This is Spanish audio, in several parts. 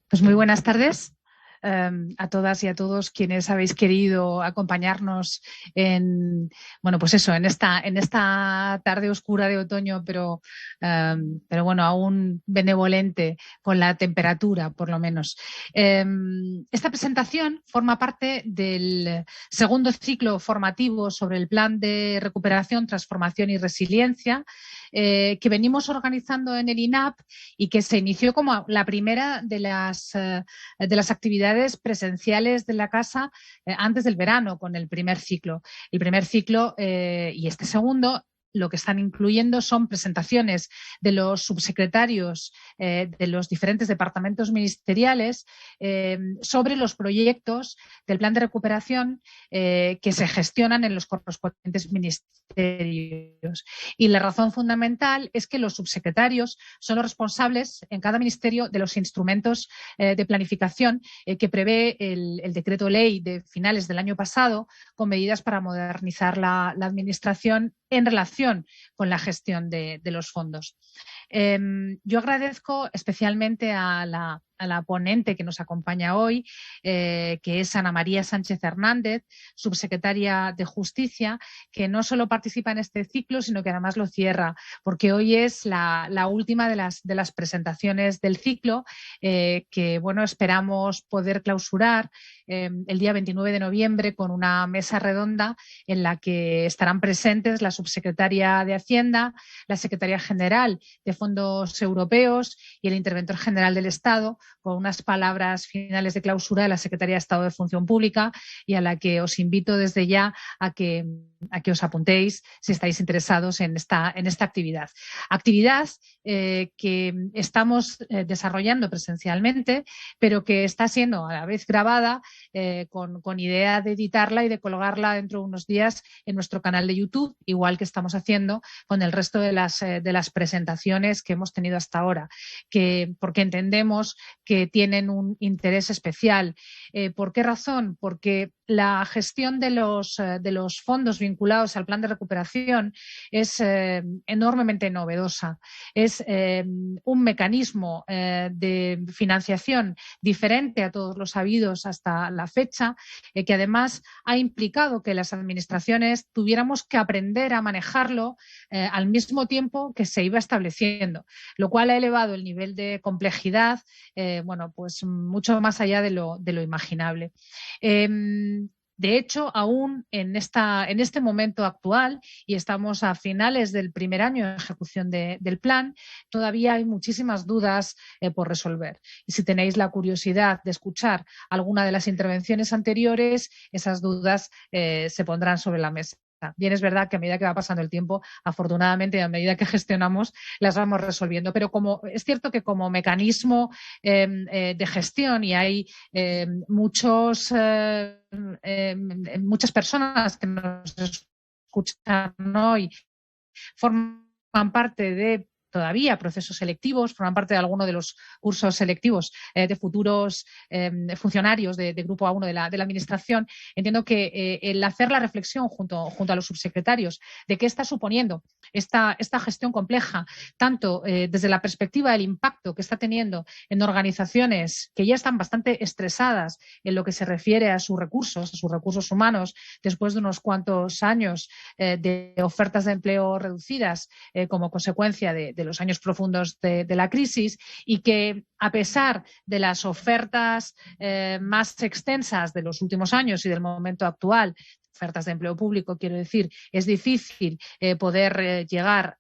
Pues muy buenas tardes a todas y a todos quienes habéis querido acompañarnos en, bueno, pues eso, en esta tarde oscura de otoño, pero bueno, aún benevolente con la temperatura, por lo menos. Esta presentación forma parte del segundo ciclo formativo sobre el Plan de Recuperación, Transformación y Resiliencia que venimos organizando en el INAP y que se inició como la primera de las actividades presenciales de la casa antes del verano, con el primer ciclo. El primer ciclo y este segundo lo que están incluyendo son presentaciones de los subsecretarios de los diferentes departamentos ministeriales sobre los proyectos del plan de recuperación que se gestionan en los correspondientes ministerios. Y la razón fundamental es que los subsecretarios son los responsables en cada ministerio de los instrumentos de planificación que prevé el decreto ley de finales del año pasado con medidas para modernizar la administración en relación con la gestión de los fondos. Yo agradezco especialmente a la ponente que nos acompaña hoy, que es Ana María Sánchez Hernández, subsecretaria de Justicia, que no solo participa en este ciclo, sino que además lo cierra, porque hoy es la última de las presentaciones del ciclo, que bueno, esperamos poder clausurar el día 29 de noviembre con una mesa redonda en la que estarán presentes la subsecretaria de Hacienda, la secretaria general de Fondos Europeos y el interventor general del Estado, con unas palabras finales de clausura de la Secretaría de Estado de Función Pública y a la que os invito desde ya a que os apuntéis si estáis interesados en esta actividad. Actividad que estamos desarrollando presencialmente, pero que está siendo a la vez grabada con idea de editarla y de colgarla dentro de unos días en nuestro canal de YouTube, igual que estamos haciendo con el resto de las presentaciones que hemos tenido hasta ahora, porque entendemos que tienen un interés especial. ¿Por qué razón? Porque la gestión de los fondos vinculados al plan de recuperación es enormemente novedosa. Es un mecanismo de financiación diferente a todos los habidos hasta la fecha, que además ha implicado que las administraciones tuviéramos que aprender a manejarlo al mismo tiempo que se iba estableciendo, lo cual ha elevado el nivel de complejidad, bueno, pues mucho más allá de lo imaginable. De hecho, aún en este momento actual, y estamos a finales del primer año de ejecución del plan, todavía hay muchísimas dudas por resolver. Y si tenéis la curiosidad de escuchar alguna de las intervenciones anteriores, esas dudas se pondrán sobre la mesa. Bien, es verdad que a medida que va pasando el tiempo, afortunadamente, a medida que gestionamos, las vamos resolviendo. Pero es cierto que como mecanismo de gestión, y hay muchas personas que nos escuchan hoy, forman parte de todavía procesos selectivos, forman parte de alguno de los cursos selectivos de futuros funcionarios de Grupo A1 de la Administración. Entiendo que el hacer la reflexión junto a los subsecretarios de qué está suponiendo esta gestión compleja, tanto desde la perspectiva del impacto que está teniendo en organizaciones que ya están bastante estresadas en lo que se refiere a sus recursos humanos, después de unos cuantos años de ofertas de empleo reducidas como consecuencia de los años profundos de la crisis, y que a pesar de las ofertas más extensas de los últimos años y del momento actual, ofertas de empleo público, quiero decir, es difícil poder llegar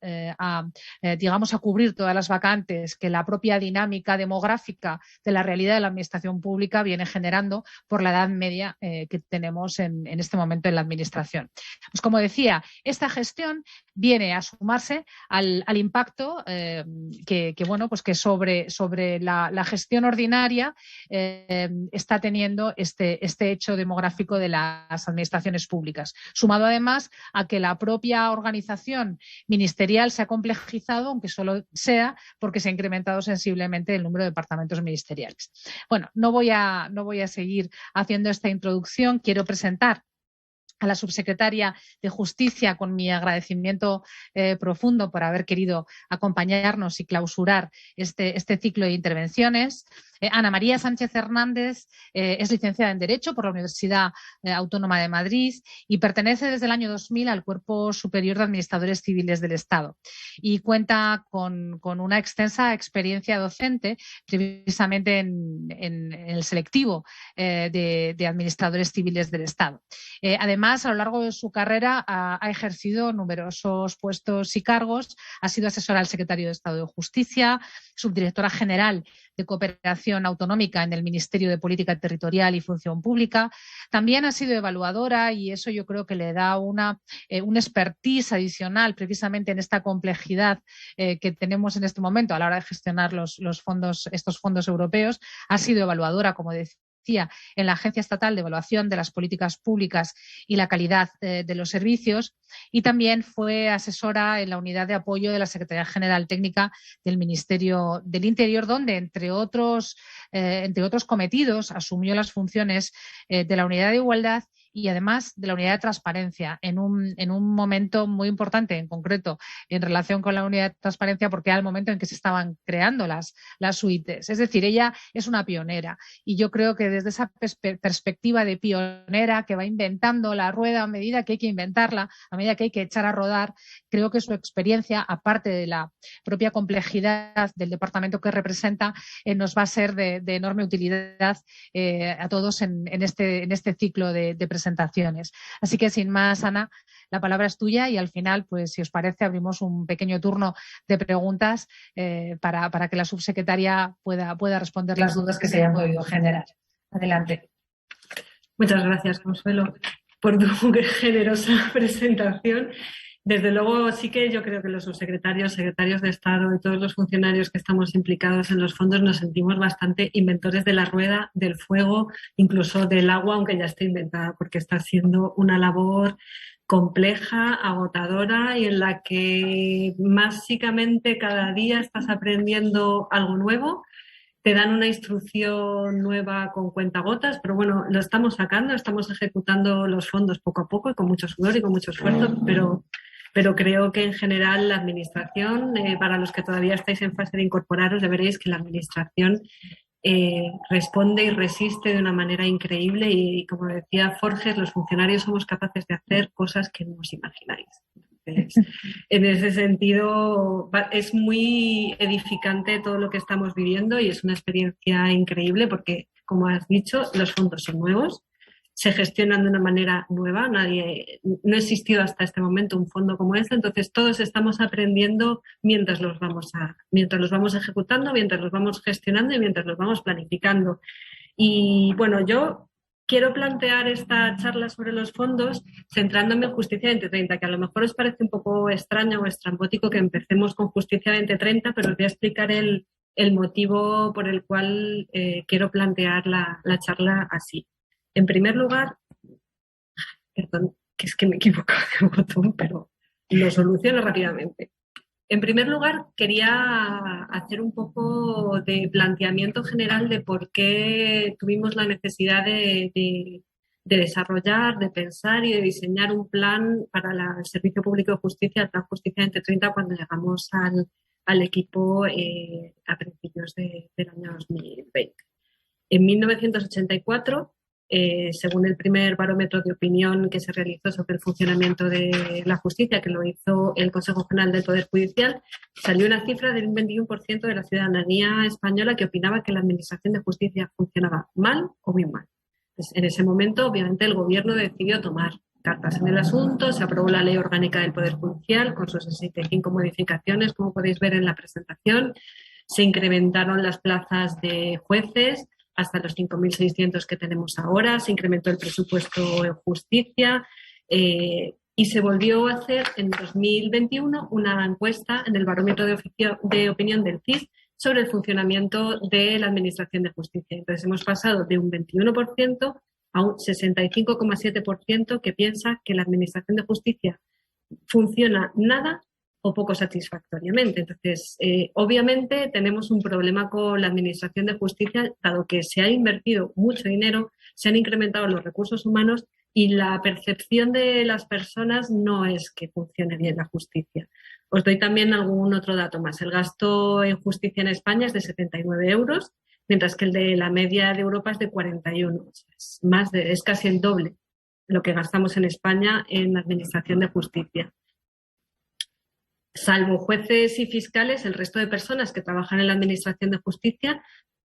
digamos, a cubrir todas las vacantes que la propia dinámica demográfica de la realidad de la administración pública viene generando por la edad media que tenemos en este momento en la administración. Pues como decía, esta gestión viene a sumarse al impacto bueno, pues que sobre la gestión ordinaria está teniendo este hecho demográfico de las administraciones públicas, sumado además a que la propia organización ministerial se ha complejizado, aunque solo sea porque se ha incrementado sensiblemente el número de departamentos ministeriales. Bueno, no voy a seguir haciendo esta introducción. Quiero presentar a la subsecretaria de Justicia con mi agradecimiento profundo por haber querido acompañarnos y clausurar este ciclo de intervenciones. Ana María Sánchez Hernández es licenciada en Derecho por la Universidad Autónoma de Madrid y pertenece desde el año 2000 al Cuerpo Superior de Administradores Civiles del Estado y cuenta con una extensa experiencia docente precisamente en el selectivo de administradores civiles del Estado. Además, a lo largo de su carrera ha ejercido numerosos puestos y cargos, ha sido asesora al secretario de Estado de Justicia, subdirectora general de Cooperación Autonómica en el Ministerio de Política Territorial y Función Pública. También ha sido evaluadora y eso yo creo que le da un expertise adicional precisamente en esta complejidad que tenemos en este momento a la hora de gestionar estos fondos europeos. Ha sido evaluadora, como decía, en la Agencia Estatal de Evaluación de las Políticas Públicas y la Calidad de los Servicios y también fue asesora en la Unidad de Apoyo de la Secretaría General Técnica del Ministerio del Interior, donde, entre otros cometidos, asumió las funciones de la Unidad de Igualdad y además de la unidad de transparencia en un momento muy importante, en concreto en relación con la unidad de transparencia, porque era el momento en que se estaban creando las UITs. Es decir, ella es una pionera y yo creo que desde esa perspectiva de pionera que va inventando la rueda a medida que hay que inventarla, a medida que hay que echar a rodar, creo que su experiencia, aparte de la propia complejidad del departamento que representa, nos va a ser de enorme utilidad a todos en este ciclo de presentaciones. Así que, sin más, Ana, la palabra es tuya y al final, pues si os parece, abrimos un pequeño turno de preguntas para que la subsecretaria pueda responder las dudas que se hayan podido generar. Adelante. Muchas gracias, Consuelo, por tu generosa presentación. Desde luego, sí que yo creo que los subsecretarios, secretarios de Estado y todos los funcionarios que estamos implicados en los fondos nos sentimos bastante inventores de la rueda, del fuego, incluso del agua, aunque ya esté inventada, porque está siendo una labor compleja, agotadora y en la que básicamente cada día estás aprendiendo algo nuevo. Te dan una instrucción nueva con cuentagotas, pero bueno, lo estamos sacando, estamos ejecutando los fondos poco a poco y con mucho sudor y con mucho esfuerzo, pero creo que en general la Administración, para los que todavía estáis en fase de incorporaros, ya veréis que la Administración responde y resiste de una manera increíble y, como decía Forges, los funcionarios somos capaces de hacer cosas que no os imagináis. Entonces, en ese sentido, es muy edificante todo lo que estamos viviendo y es una experiencia increíble porque, como has dicho, los fondos son nuevos, se gestionan de una manera nueva, no ha existido hasta este momento un fondo como este, entonces todos estamos aprendiendo mientras los vamos ejecutando, mientras los vamos gestionando y mientras los vamos planificando. Y bueno, yo quiero plantear esta charla sobre los fondos centrándome en Justicia 2030, que a lo mejor os parece un poco extraño o estrambótico que empecemos con Justicia 2030, pero os voy a explicar el motivo por el cual quiero plantear la charla así. En primer lugar, perdón, que es que me he equivocado de botón, pero lo soluciono rápidamente. En primer lugar, quería hacer un poco de planteamiento general de por qué tuvimos la necesidad de desarrollar, de pensar y de diseñar un plan para el Servicio Público de Justicia, el Plan Justicia 2030, cuando llegamos al equipo a principios del año 2020. En 1984, según el primer barómetro de opinión que se realizó sobre el funcionamiento de la justicia, que lo hizo el Consejo General del Poder Judicial, salió una cifra del 21% de la ciudadanía española que opinaba que la Administración de Justicia funcionaba mal o muy mal. Pues en ese momento, obviamente, el Gobierno decidió tomar cartas en el asunto, se aprobó la Ley Orgánica del Poder Judicial con sus 65 modificaciones, como podéis ver en la presentación, se incrementaron las plazas de jueces hasta los 5.600 que tenemos ahora, se incrementó el presupuesto en justicia y se volvió a hacer en 2021 una encuesta en el barómetro de opinión del CIS sobre el funcionamiento de la Administración de Justicia. Entonces hemos pasado de un 21% a un 65,7% que piensa que la Administración de Justicia funciona nada o poco satisfactoriamente. Entonces, obviamente tenemos un problema con la Administración de Justicia, dado que se ha invertido mucho dinero, se han incrementado los recursos humanos y la percepción de las personas no es que funcione bien la justicia. Os doy también algún otro dato más. El gasto en justicia en España es de 79 euros, mientras que el de la media de Europa es de 41. O sea, es casi el doble lo que gastamos en España en administración de justicia. Salvo jueces y fiscales, el resto de personas que trabajan en la administración de justicia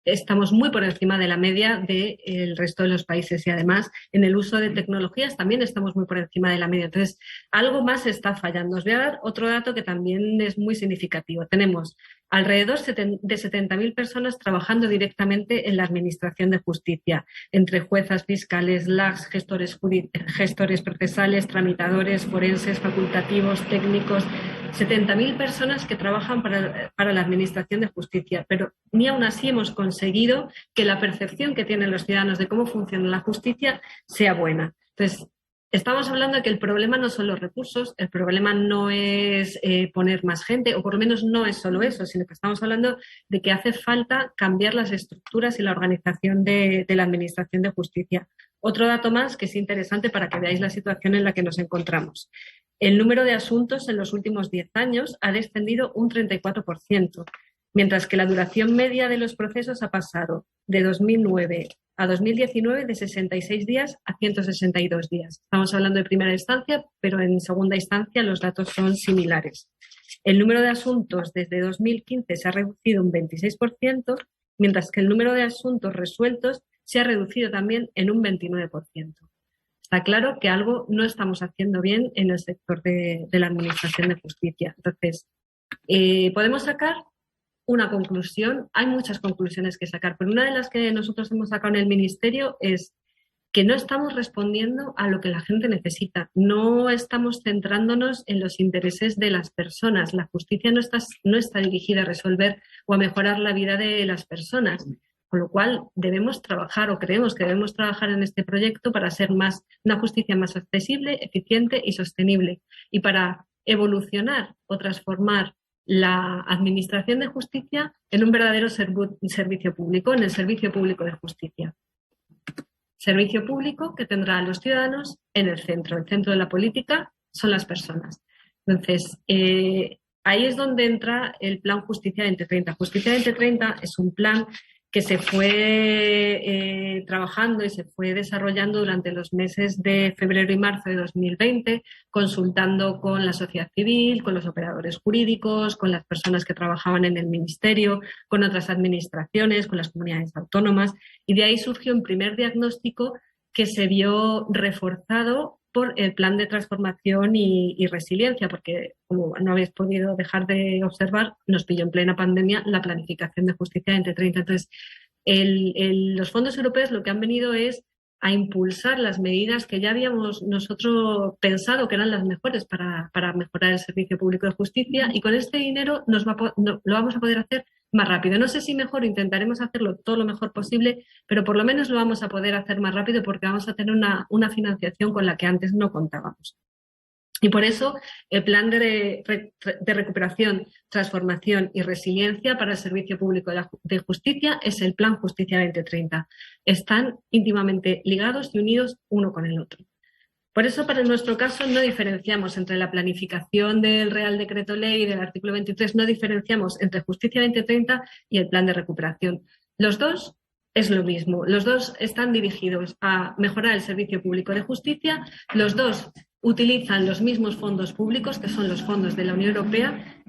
estamos muy por encima de la media del resto de los países y además en el uso de tecnologías también estamos muy por encima de la media. Entonces, algo más está fallando. Os voy a dar otro dato que también es muy significativo. Tenemos alrededor de 70.000 personas trabajando directamente en la administración de justicia, entre juezas, fiscales, LAGs, gestores procesales, tramitadores, forenses, facultativos, técnicos. 70.000 personas que trabajan para la administración de justicia, pero ni aún así hemos conseguido que la percepción que tienen los ciudadanos de cómo funciona la justicia sea buena. Entonces, estamos hablando de que el problema no son los recursos, el problema no es poner más gente, o por lo menos no es solo eso, sino que estamos hablando de que hace falta cambiar las estructuras y la organización de la administración de justicia. Otro dato más que es interesante para que veáis la situación en la que nos encontramos. El número de asuntos en los últimos 10 años ha descendido un 34%, mientras que la duración media de los procesos ha pasado de 2009 a 2019 de 66 días a 162 días. Estamos hablando de primera instancia, pero en segunda instancia los datos son similares. El número de asuntos desde 2015 se ha reducido un 26%, mientras que el número de asuntos resueltos se ha reducido también en un 29%. Está claro que algo no estamos haciendo bien en el sector de la administración de justicia. Entonces, podemos sacar una conclusión. Hay muchas conclusiones que sacar, pero una de las que nosotros hemos sacado en el Ministerio es que no estamos respondiendo a lo que la gente necesita. No estamos centrándonos en los intereses de las personas. La justicia no está dirigida a resolver o a mejorar la vida de las personas. Con lo cual debemos trabajar o creemos que debemos trabajar en este proyecto para ser una justicia más accesible, eficiente y sostenible. Y para evolucionar o transformar la administración de justicia en un verdadero servicio público, en el servicio público de justicia. Servicio público que tendrá a los ciudadanos en el centro. El centro de la política son las personas. Entonces, ahí es donde entra el Plan Justicia 2030. Justicia 2030 es un plan que se fue trabajando y se fue desarrollando durante los meses de febrero y marzo de 2020, consultando con la sociedad civil, con los operadores jurídicos, con las personas que trabajaban en el Ministerio, con otras administraciones, con las comunidades autónomas, y de ahí surgió un primer diagnóstico que se vio reforzado por el plan de transformación y resiliencia, porque como no habéis podido dejar de observar, nos pilló en plena pandemia la planificación de justicia 2030. Entonces, los fondos europeos lo que han venido es a impulsar las medidas que ya habíamos nosotros pensado que eran las mejores para mejorar el servicio público de justicia, y con este dinero lo vamos a poder hacer más rápido. No sé si mejor, intentaremos hacerlo todo lo mejor posible, pero por lo menos lo vamos a poder hacer más rápido porque vamos a tener una financiación con la que antes no contábamos. Y por eso el plan de recuperación, transformación y resiliencia para el servicio público de justicia es el Plan Justicia 2030. Están íntimamente ligados y unidos uno con el otro. Por eso, para nuestro caso, no diferenciamos entre la planificación del Real Decreto Ley y del artículo 23, no diferenciamos entre Justicia 2030 y el plan de recuperación. Los dos es lo mismo. Los dos están dirigidos a mejorar el servicio público de justicia. Los dos utilizan los mismos fondos públicos, que son los fondos de la Unión Europea,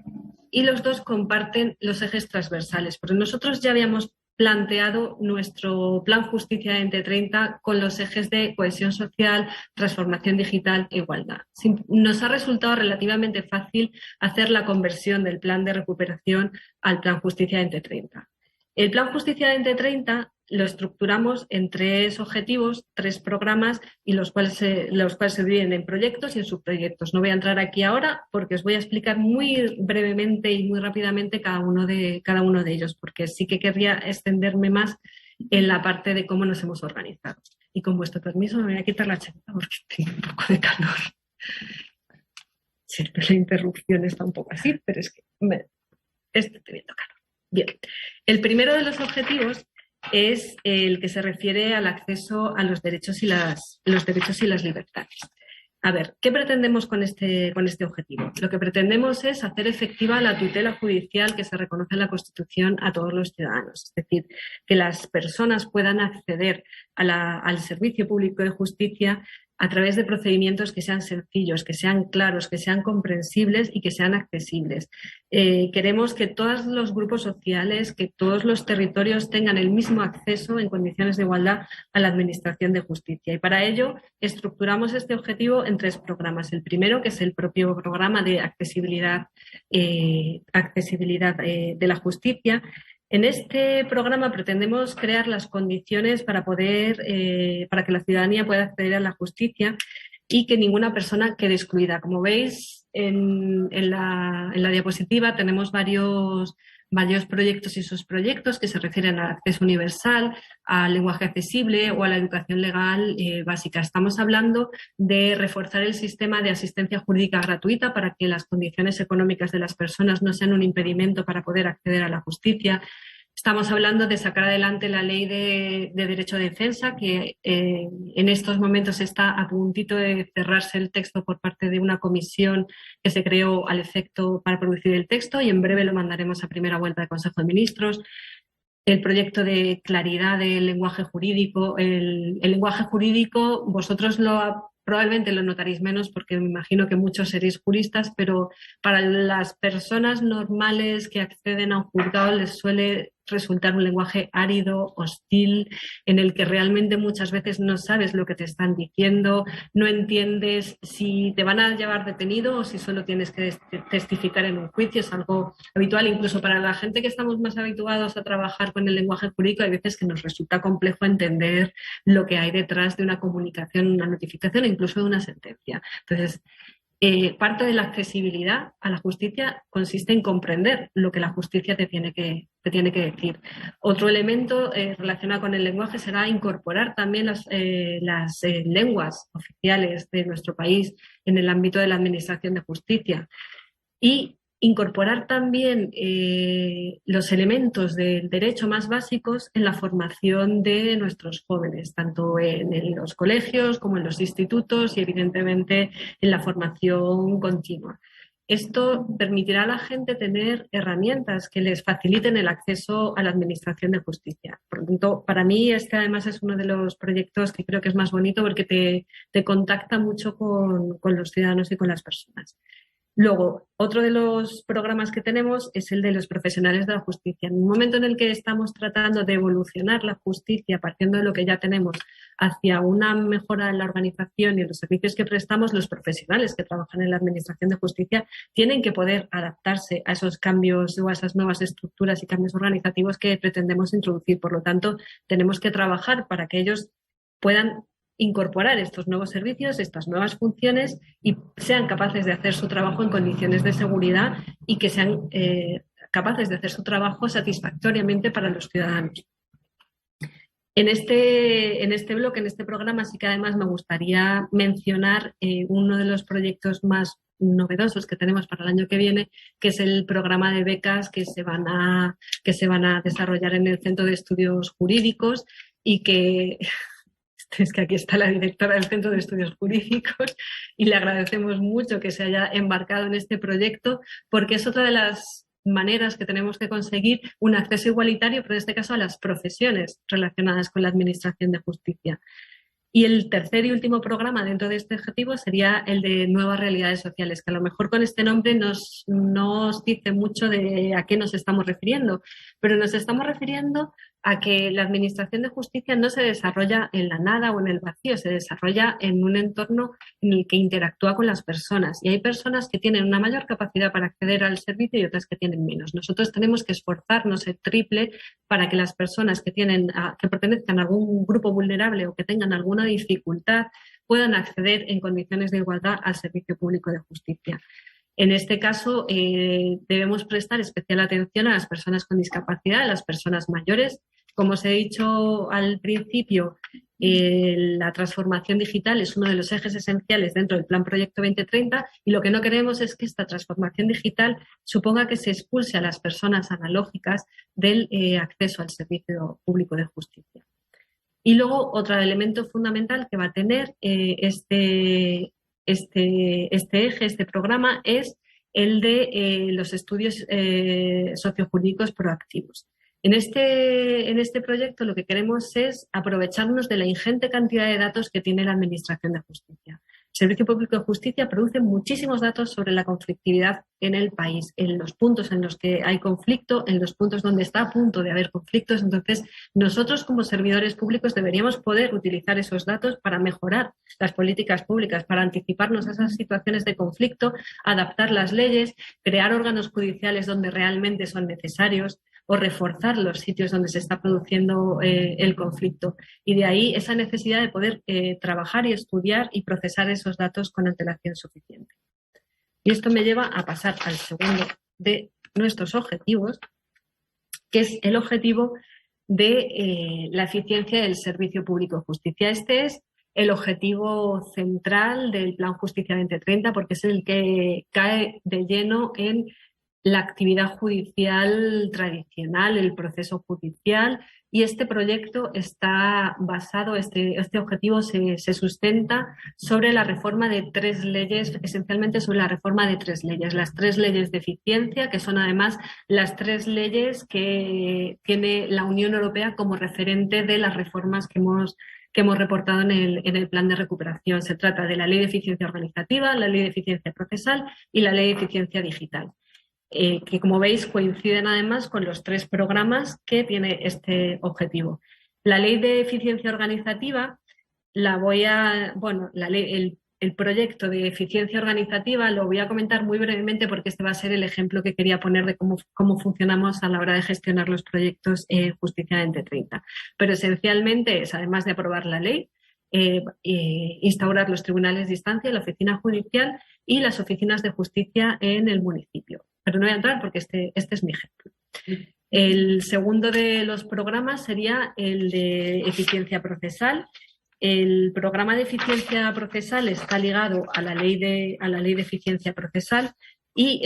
y los dos comparten los ejes transversales. Porque nosotros ya habíamos planteado nuestro Plan Justicia 2030 con los ejes de cohesión social, transformación digital e igualdad. Nos ha resultado relativamente fácil hacer la conversión del Plan de recuperación al Plan Justicia 2030. El Plan Justicia 2030 lo estructuramos en 3 objetivos, 3 programas, y los cuales se dividen en proyectos y en subproyectos. No voy a entrar aquí ahora porque os voy a explicar muy brevemente y muy rápidamente cada uno de ellos, porque sí que querría extenderme más en la parte de cómo nos hemos organizado. Y con vuestro permiso me voy a quitar la chaqueta porque tengo un poco de calor. Siempre la interrupción está un poco así, pero es que estoy teniendo calor. Bien, el primero de los objetivos es el que se refiere al acceso a los derechos y las libertades. A ver, ¿qué pretendemos con este objetivo? Lo que pretendemos es hacer efectiva la tutela judicial que se reconoce en la Constitución a todos los ciudadanos. Es decir, que las personas puedan acceder al servicio público de justicia a través de procedimientos que sean sencillos, que sean claros, que sean comprensibles y que sean accesibles. Queremos que todos los grupos sociales, que todos los territorios tengan el mismo acceso en condiciones de igualdad a la Administración de Justicia. Y para ello estructuramos este objetivo en 3 programas. El primero, que es el propio programa de accesibilidad de la justicia. En este programa pretendemos crear las condiciones para que la ciudadanía pueda acceder a la justicia y que ninguna persona quede excluida. Como veis en la diapositiva tenemos varios proyectos y subproyectos que se refieren al acceso universal, al lenguaje accesible o a la educación legal básica. Estamos hablando de reforzar el sistema de asistencia jurídica gratuita para que las condiciones económicas de las personas no sean un impedimento para poder acceder a la justicia. Estamos hablando de sacar adelante la ley de derecho de defensa, que en estos momentos está a puntito de cerrarse el texto por parte de una comisión que se creó al efecto para producir el texto y en breve lo mandaremos a primera vuelta de Consejo de Ministros. El proyecto de claridad del lenguaje jurídico. El lenguaje jurídico, vosotros probablemente lo notaréis menos porque me imagino que muchos seréis juristas, pero para las personas normales que acceden a un juzgado les suele resultar un lenguaje árido, hostil, en el que realmente muchas veces no sabes lo que te están diciendo, no entiendes si te van a llevar detenido o si solo tienes que testificar en un juicio. Es algo habitual, incluso para la gente que estamos más habituados a trabajar con el lenguaje jurídico, hay veces que nos resulta complejo entender lo que hay detrás de una comunicación, una notificación e incluso de una sentencia. Entonces, parte de la accesibilidad a la justicia consiste en comprender lo que la justicia te tiene que decir. Otro elemento relacionado con el lenguaje será incorporar también las lenguas oficiales de nuestro país en el ámbito de la administración de justicia y incorporar también los elementos del derecho más básicos en la formación de nuestros jóvenes, tanto en los colegios como en los institutos y evidentemente en la formación continua. Esto permitirá a la gente tener herramientas que les faciliten el acceso a la administración de justicia. Por lo tanto, para mí este además es uno de los proyectos que creo que es más bonito porque te contacta mucho con los ciudadanos y con las personas. Luego, otro de los programas que tenemos es el de los profesionales de la justicia. En un momento en el que estamos tratando de evolucionar la justicia partiendo de lo que ya tenemos hacia una mejora en la organización y en los servicios que prestamos, los profesionales que trabajan en la administración de justicia tienen que poder adaptarse a esos cambios o a esas nuevas estructuras y cambios organizativos que pretendemos introducir. Por lo tanto, tenemos que trabajar para que ellos puedan incorporar estos nuevos servicios, estas nuevas funciones y sean capaces de hacer su trabajo en condiciones de seguridad y que sean capaces de hacer su trabajo satisfactoriamente para los ciudadanos. En este bloque, en este programa, sí que además me gustaría mencionar uno de los proyectos más novedosos que tenemos para el año que viene, que es el programa de becas que se van a desarrollar en el Centro de Estudios Jurídicos y que... Es que aquí está la directora del Centro de Estudios Jurídicos y le agradecemos mucho que se haya embarcado en este proyecto porque es otra de las maneras que tenemos que conseguir un acceso igualitario, pero en este caso a las profesiones relacionadas con la Administración de Justicia. Y el tercer y último programa dentro de este objetivo sería el de nuevas realidades sociales, que a lo mejor con este nombre nos dice mucho de a qué nos estamos refiriendo, pero nos estamos refiriendo a que la Administración de Justicia no se desarrolla en la nada o en el vacío, se desarrolla en un entorno en el que interactúa con las personas. Y hay personas que tienen una mayor capacidad para acceder al servicio y otras que tienen menos. Nosotros tenemos que esforzarnos el triple para que las personas que pertenezcan a algún grupo vulnerable o que tengan alguna dificultad puedan acceder en condiciones de igualdad al servicio público de justicia. En este caso, debemos prestar especial atención a las personas con discapacidad, a las personas mayores. Como os he dicho al principio, la transformación digital es uno de los ejes esenciales dentro del Plan Proyecto 2030 y lo que no queremos es que esta transformación digital suponga que se expulse a las personas analógicas del acceso al servicio público de justicia. Y luego, otro elemento fundamental que va a tener este este eje, este programa, es el de los estudios sociojurídicos proactivos. En este proyecto lo que queremos es aprovecharnos de la ingente cantidad de datos que tiene la Administración de Justicia. El Servicio Público de Justicia produce muchísimos datos sobre la conflictividad en el país, en los puntos en los que hay conflicto, en los puntos donde está a punto de haber conflictos. Entonces, nosotros como servidores públicos deberíamos poder utilizar esos datos para mejorar las políticas públicas, para anticiparnos a esas situaciones de conflicto, adaptar las leyes, crear órganos judiciales donde realmente son necesarios, o reforzar los sitios donde se está produciendo el conflicto. Y de ahí esa necesidad de poder trabajar y estudiar y procesar esos datos con antelación suficiente. Y esto me lleva a pasar al segundo de nuestros objetivos, que es el objetivo de la eficiencia del servicio público de justicia. Este es el objetivo central del Plan Justicia 2030, porque es el que cae de lleno en la actividad judicial tradicional, el proceso judicial, y este proyecto está basado, este objetivo se sustenta sobre la reforma de 3 leyes, esencialmente sobre la reforma de 3 leyes, las 3 leyes de eficiencia, que son además las 3 leyes que tiene la Unión Europea como referente de las reformas que hemos reportado en el plan de recuperación. Se trata de la Ley de Eficiencia Organizativa, la Ley de Eficiencia Procesal y la Ley de Eficiencia Digital. Que como veis coinciden además con los 3 programas que tiene este objetivo. La Ley de Eficiencia Organizativa, el proyecto de eficiencia organizativa lo voy a comentar muy brevemente porque este va a ser el ejemplo que quería poner de cómo funcionamos a la hora de gestionar los proyectos Justicia 2030. Pero esencialmente es, además de aprobar la ley, instaurar los tribunales de instancia, la oficina judicial y las oficinas de justicia en el municipio. Pero no voy a entrar porque este es mi ejemplo. El segundo de los programas sería el de eficiencia procesal. El programa de eficiencia procesal está ligado a la ley de eficiencia procesal y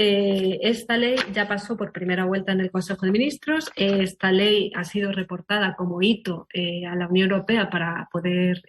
esta ley ya pasó por primera vuelta en el Consejo de Ministros. Esta ley ha sido reportada como hito a la Unión Europea para poder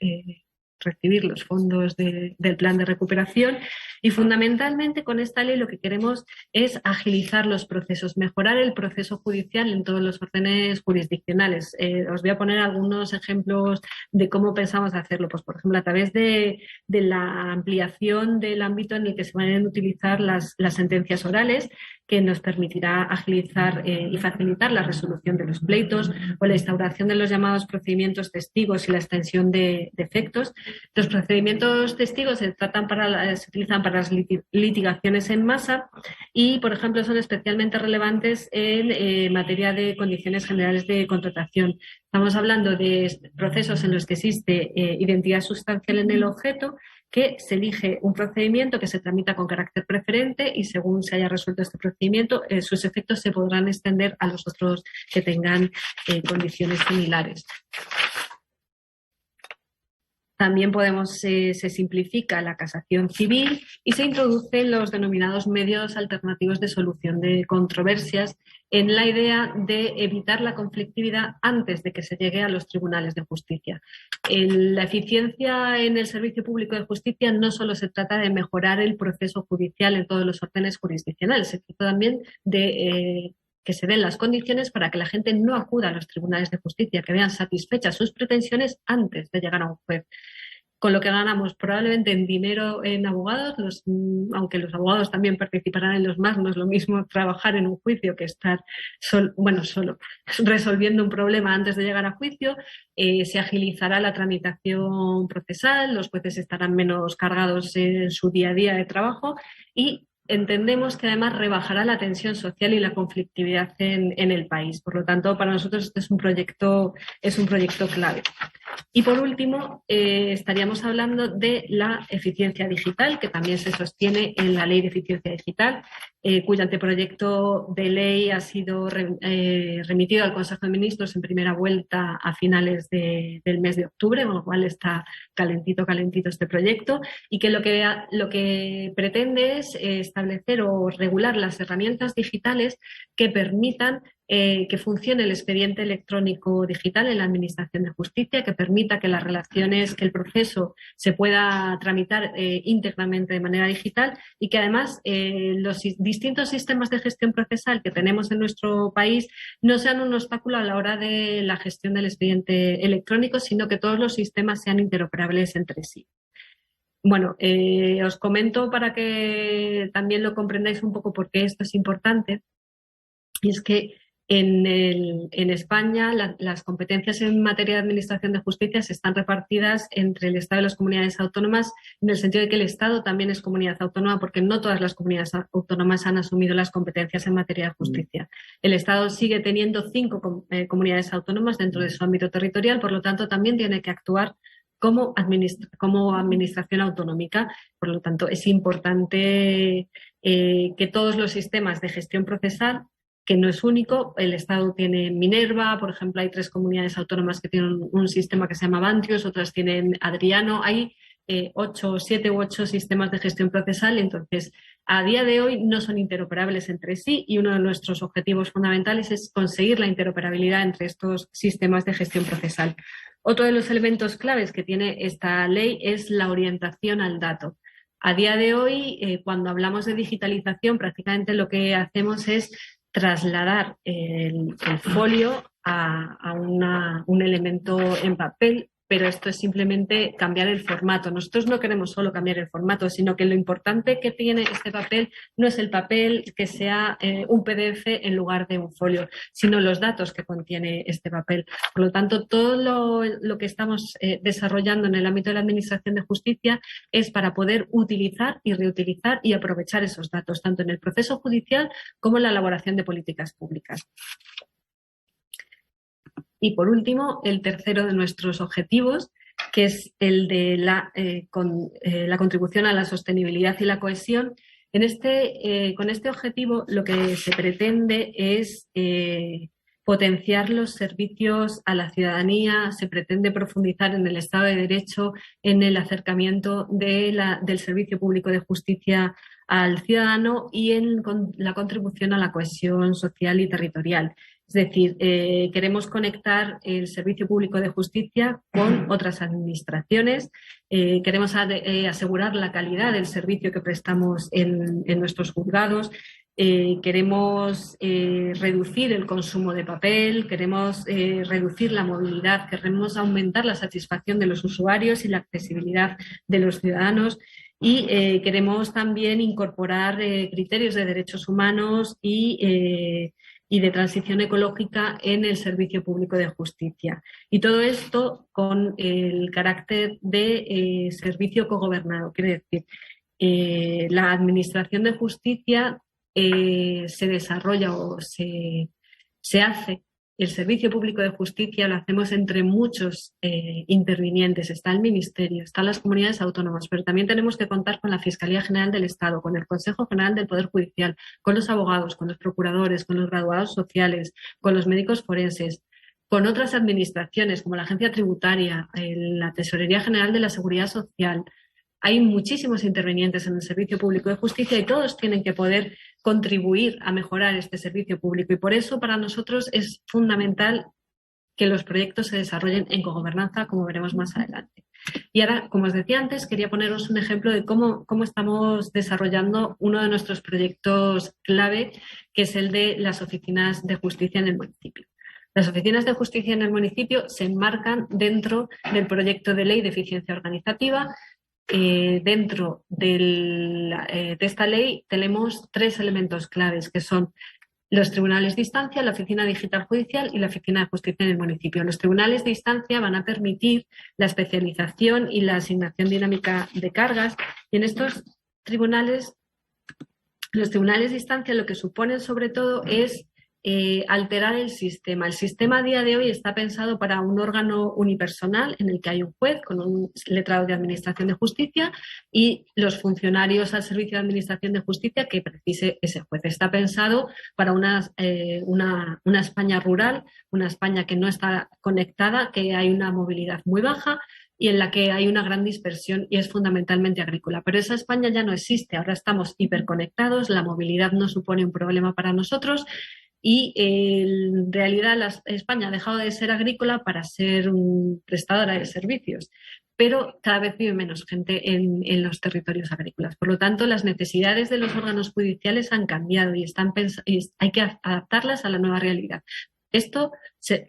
recibir los fondos del plan de recuperación y fundamentalmente con esta ley lo que queremos es agilizar los procesos, mejorar el proceso judicial en todos los órdenes jurisdiccionales. Os voy a poner algunos ejemplos de cómo pensamos hacerlo. Pues, por ejemplo, a través de la ampliación del ámbito en el que se van a utilizar las sentencias orales, que nos permitirá agilizar y facilitar la resolución de los pleitos, o la instauración de los llamados procedimientos testigos y la extensión de efectos. Los procedimientos testigos se utilizan para las litigaciones en masa y, por ejemplo, son especialmente relevantes en materia de condiciones generales de contratación. Estamos hablando de procesos en los que existe identidad sustancial en el objeto, que se elige un procedimiento que se tramita con carácter preferente y según se haya resuelto este procedimiento, sus efectos se podrán extender a los otros que tengan condiciones similares. También se simplifica la casación civil y se introducen los denominados medios alternativos de solución de controversias en la idea de evitar la conflictividad antes de que se llegue a los tribunales de justicia. La eficiencia en el servicio público de justicia no solo se trata de mejorar el proceso judicial en todos los órdenes jurisdiccionales, se trata también de que se den las condiciones para que la gente no acuda a los tribunales de justicia, que vean satisfechas sus pretensiones antes de llegar a un juez. Con lo que ganamos probablemente en dinero en abogados, aunque los abogados también participarán en los más, no es lo mismo trabajar en un juicio que estar solo resolviendo un problema antes de llegar a juicio. Se agilizará la tramitación procesal, los jueces estarán menos cargados en su día a día de trabajo y entendemos que además rebajará la tensión social y la conflictividad en el país. Por lo tanto, para nosotros este es un proyecto clave. Y por último, estaríamos hablando de la eficiencia digital, que también se sostiene en la Ley de Eficiencia Digital, cuyo anteproyecto de ley ha sido remitido al Consejo de Ministros en primera vuelta a finales del mes de octubre, con lo cual está calentito este proyecto, y que lo que pretende es establecer o regular las herramientas digitales que permitan que funcione el expediente electrónico digital en la Administración de Justicia, que permita que las relaciones, que el proceso se pueda tramitar íntegramente de manera digital y que además los distintos sistemas de gestión procesal que tenemos en nuestro país no sean un obstáculo a la hora de la gestión del expediente electrónico, sino que todos los sistemas sean interoperables entre sí. Bueno, os comento para que también lo comprendáis un poco por qué esto es importante, y es que en España las competencias en materia de administración de justicia se están repartidas entre el Estado y las comunidades autónomas, en el sentido de que el Estado también es comunidad autónoma, porque no todas las comunidades autónomas han asumido las competencias en materia de justicia. El Estado sigue teniendo 5 comunidades autónomas dentro de su ámbito territorial, por lo tanto también tiene que actuar como administración autonómica. Por lo tanto, es importante que todos los sistemas de gestión procesal, que no es único, el Estado tiene Minerva, por ejemplo, hay 3 comunidades autónomas que tienen un sistema que se llama Avantius, otras tienen Adriano, hay 7 u 8 sistemas de gestión procesal, entonces a día de hoy no son interoperables entre sí y uno de nuestros objetivos fundamentales es conseguir la interoperabilidad entre estos sistemas de gestión procesal. Otro de los elementos claves que tiene esta ley es la orientación al dato. A día de hoy, cuando hablamos de digitalización, prácticamente lo que hacemos es trasladar el folio a un elemento en papel, pero esto es simplemente cambiar el formato. Nosotros no queremos solo cambiar el formato, sino que lo importante que tiene este papel no es el papel que sea un PDF en lugar de un folio, sino los datos que contiene este papel. Por lo tanto, todo lo que estamos desarrollando en el ámbito de la Administración de Justicia es para poder utilizar y reutilizar y aprovechar esos datos, tanto en el proceso judicial como en la elaboración de políticas públicas. Y por último, el tercero de nuestros objetivos, que es el de la contribución a la sostenibilidad y la cohesión. Con este objetivo lo que se pretende es potenciar los servicios a la ciudadanía, se pretende profundizar en el Estado de Derecho, en el acercamiento del servicio público de justicia al ciudadano y en la contribución a la cohesión social y territorial. Es decir, queremos conectar el servicio público de justicia con otras administraciones, queremos asegurar la calidad del servicio que prestamos en nuestros juzgados, queremos reducir el consumo de papel, queremos reducir la movilidad, queremos aumentar la satisfacción de los usuarios y la accesibilidad de los ciudadanos. Y queremos también incorporar criterios de derechos humanos y de transición ecológica en el servicio público de justicia. Y todo esto con el carácter de servicio cogobernado. Quiere decir, la Administración de Justicia se desarrolla o se hace. El servicio público de justicia lo hacemos entre muchos intervinientes. Está el Ministerio, están las comunidades autónomas, pero también tenemos que contar con la Fiscalía General del Estado, con el Consejo General del Poder Judicial, con los abogados, con los procuradores, con los graduados sociales, con los médicos forenses, con otras administraciones como la Agencia Tributaria, la Tesorería General de la Seguridad Social. Hay muchísimos intervinientes en el servicio público de justicia y todos tienen que poder contribuir a mejorar este servicio público. Y por eso para nosotros es fundamental que los proyectos se desarrollen en cogobernanza, como veremos más adelante. Y ahora, como os decía antes, quería poneros un ejemplo de cómo estamos desarrollando uno de nuestros proyectos clave, que es el de las oficinas de justicia en el municipio. Las oficinas de justicia en el municipio se enmarcan dentro del proyecto de ley de eficiencia organizativa. Dentro de esta ley tenemos 3 elementos claves, que son los tribunales de instancia, la oficina digital judicial y la oficina de justicia en el municipio. Los tribunales de instancia van a permitir la especialización y la asignación dinámica de cargas, y en estos tribunales, los tribunales de instancia lo que suponen sobre todo es alterar el sistema. El sistema a día de hoy está pensado para un órgano unipersonal en el que hay un juez con un letrado de Administración de Justicia y los funcionarios al servicio de Administración de Justicia que precise ese juez. Está pensado para una España rural, una España que no está conectada, que hay una movilidad muy baja y en la que hay una gran dispersión y es fundamentalmente agrícola. Pero esa España ya no existe, ahora estamos hiperconectados, la movilidad no supone un problema para nosotros. y en realidad España ha dejado de ser agrícola para ser prestadora de servicios, pero cada vez vive menos gente en los territorios agrícolas. Por lo tanto, las necesidades de los órganos judiciales han cambiado y hay que adaptarlas a la nueva realidad. Esto se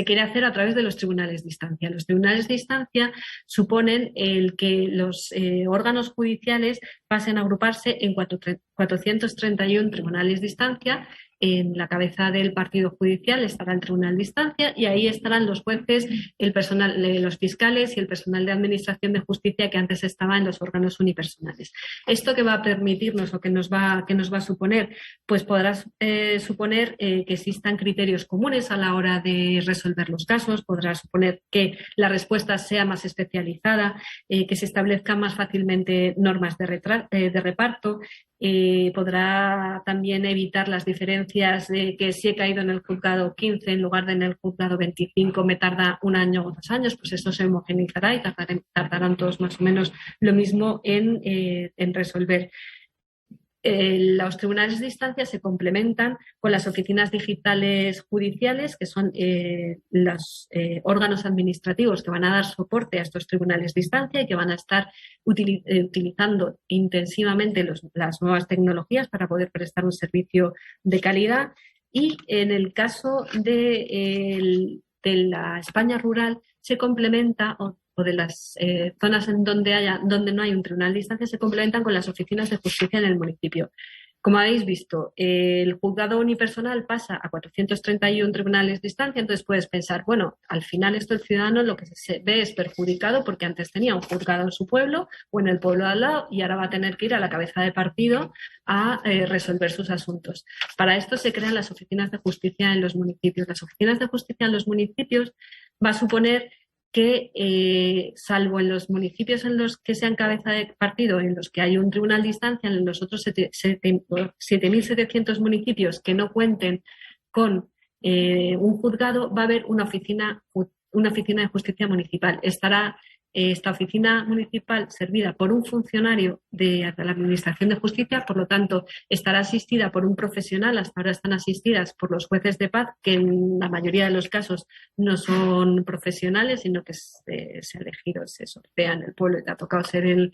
quiere hacer a través de los tribunales de instancia. Los tribunales de instancia suponen el que los órganos judiciales pasen a agruparse en 431 tribunales de instancia. En la cabeza del partido judicial estará el tribunal de instancia y ahí estarán los jueces, el personal, los fiscales y el personal de administración de justicia que antes estaba en los órganos unipersonales. ¿Esto qué va a permitirnos o qué nos va a suponer? Pues podrá suponer que existan criterios comunes a la hora de resolver los casos, podrá suponer que la respuesta sea más especializada, que se establezcan más fácilmente normas de reparto, podrá también evitar las diferencias de que si he caído en el juzgado 15 en lugar de en el juzgado 25 me tarda 1 año o 2 años, pues eso se homogeneizará y tardarán todos más o menos lo mismo en resolver. Los tribunales de instancia se complementan con las oficinas digitales judiciales, que son los órganos administrativos que van a dar soporte a estos tribunales de instancia y que van a estar utilizando intensivamente las nuevas tecnologías para poder prestar un servicio de calidad. Y en el caso de la España rural se complementa o de las zonas en donde no hay un tribunal de instancia se complementan con las oficinas de justicia en el municipio. Como habéis visto, el juzgado unipersonal pasa a 431 tribunales de instancia, entonces puedes pensar, bueno, al final esto el ciudadano lo que se ve es perjudicado porque antes tenía un juzgado en su pueblo o en el pueblo de al lado y ahora va a tener que ir a la cabeza de partido a resolver sus asuntos. Para esto se crean las oficinas de justicia en los municipios. Las oficinas de justicia en los municipios va a suponer que, salvo en los municipios en los que sean cabeza de partido, en los que hay un tribunal de instancia, en los otros 7.700 municipios que no cuenten con un juzgado, va a haber una oficina de justicia municipal. Estará esta oficina municipal servida por un funcionario de la Administración de Justicia, por lo tanto, estará asistida por un profesional. Hasta ahora están asistidas por los jueces de paz, que en la mayoría de los casos no son profesionales, sino que se ha elegido, se sortea en el pueblo y te ha tocado ser el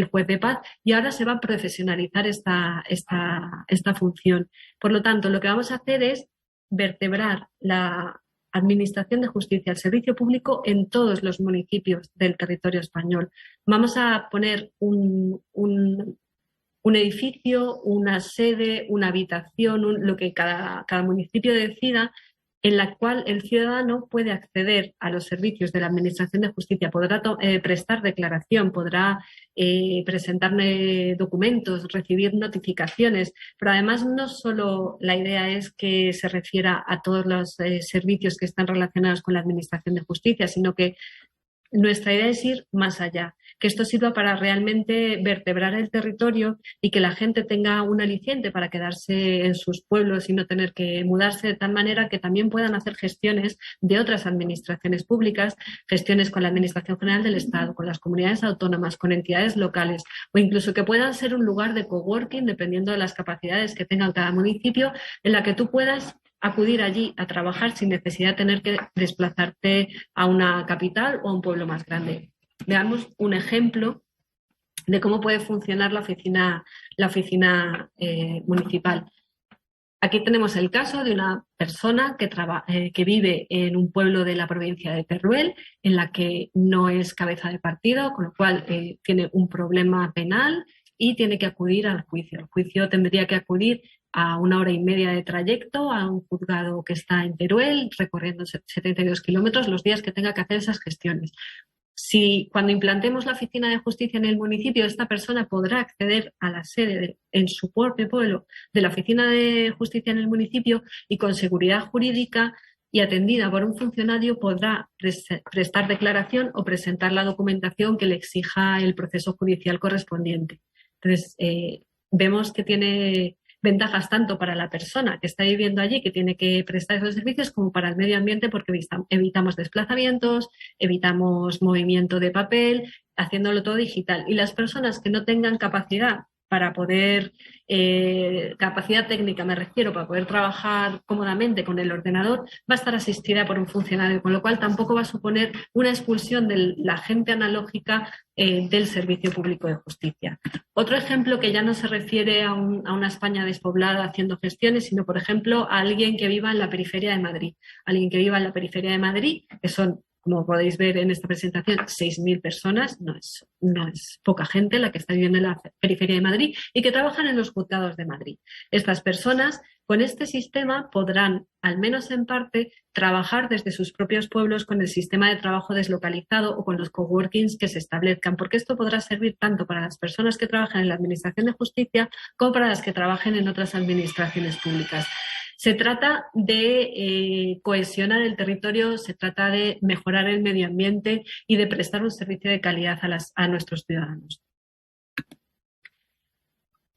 juez de paz. Y ahora se va a profesionalizar esta función. Por lo tanto, lo que vamos a hacer es vertebrar la Administración de Justicia, el servicio público en todos los municipios del territorio español. Vamos a poner un edificio, una sede, una habitación, lo que cada municipio decida, en la cual el ciudadano puede acceder a los servicios de la Administración de Justicia, podrá prestar declaración, podrá presentarme documentos, recibir notificaciones, pero además no solo la idea es que se refiera a todos los servicios que están relacionados con la Administración de Justicia, sino que nuestra idea es ir más allá, que esto sirva para realmente vertebrar el territorio y que la gente tenga un aliciente para quedarse en sus pueblos y no tener que mudarse, de tal manera que también puedan hacer gestiones de otras administraciones públicas, gestiones con la Administración General del Estado, con las comunidades autónomas, con entidades locales, o incluso que puedan ser un lugar de coworking, dependiendo de las capacidades que tenga cada municipio, en la que tú puedas acudir allí a trabajar sin necesidad de tener que desplazarte a una capital o a un pueblo más grande. Veamos un ejemplo de cómo puede funcionar la oficina municipal. Aquí tenemos el caso de una persona que vive en un pueblo de la provincia de Teruel, en la que no es cabeza de partido, con lo cual tiene un problema penal y tiene que acudir al juicio. El juicio tendría que acudir a 1 hora y media de trayecto a un juzgado que está en Teruel, recorriendo 72 kilómetros los días que tenga que hacer esas gestiones. Si cuando implantemos la oficina de justicia en el municipio, esta persona podrá acceder a la sede en su propio pueblo de la oficina de justicia en el municipio y con seguridad jurídica y atendida por un funcionario podrá prestar declaración o presentar la documentación que le exija el proceso judicial correspondiente. Entonces, vemos que tiene ventajas tanto para la persona que está viviendo allí, que tiene que prestar esos servicios, como para el medio ambiente, porque evitamos desplazamientos, evitamos movimiento de papel, haciéndolo todo digital. Y las personas que no tengan capacidad para poder, capacidad técnica me refiero, para poder trabajar cómodamente con el ordenador, va a estar asistida por un funcionario, con lo cual tampoco va a suponer una expulsión de la gente analógica del servicio público de justicia. Otro ejemplo que ya no se refiere a una España despoblada haciendo gestiones, sino, por ejemplo, a alguien que viva en la periferia de Madrid. Alguien que viva en la periferia de Madrid, que son, como podéis ver en esta presentación, 6.000 personas, no es poca gente la que está viviendo en la periferia de Madrid y que trabajan en los juzgados de Madrid. Estas personas, con este sistema, podrán, al menos en parte, trabajar desde sus propios pueblos con el sistema de trabajo deslocalizado o con los coworkings que se establezcan, porque esto podrá servir tanto para las personas que trabajan en la Administración de Justicia como para las que trabajen en otras administraciones públicas. Se trata de cohesionar el territorio, se trata de mejorar el medio ambiente y de prestar un servicio de calidad a nuestros ciudadanos.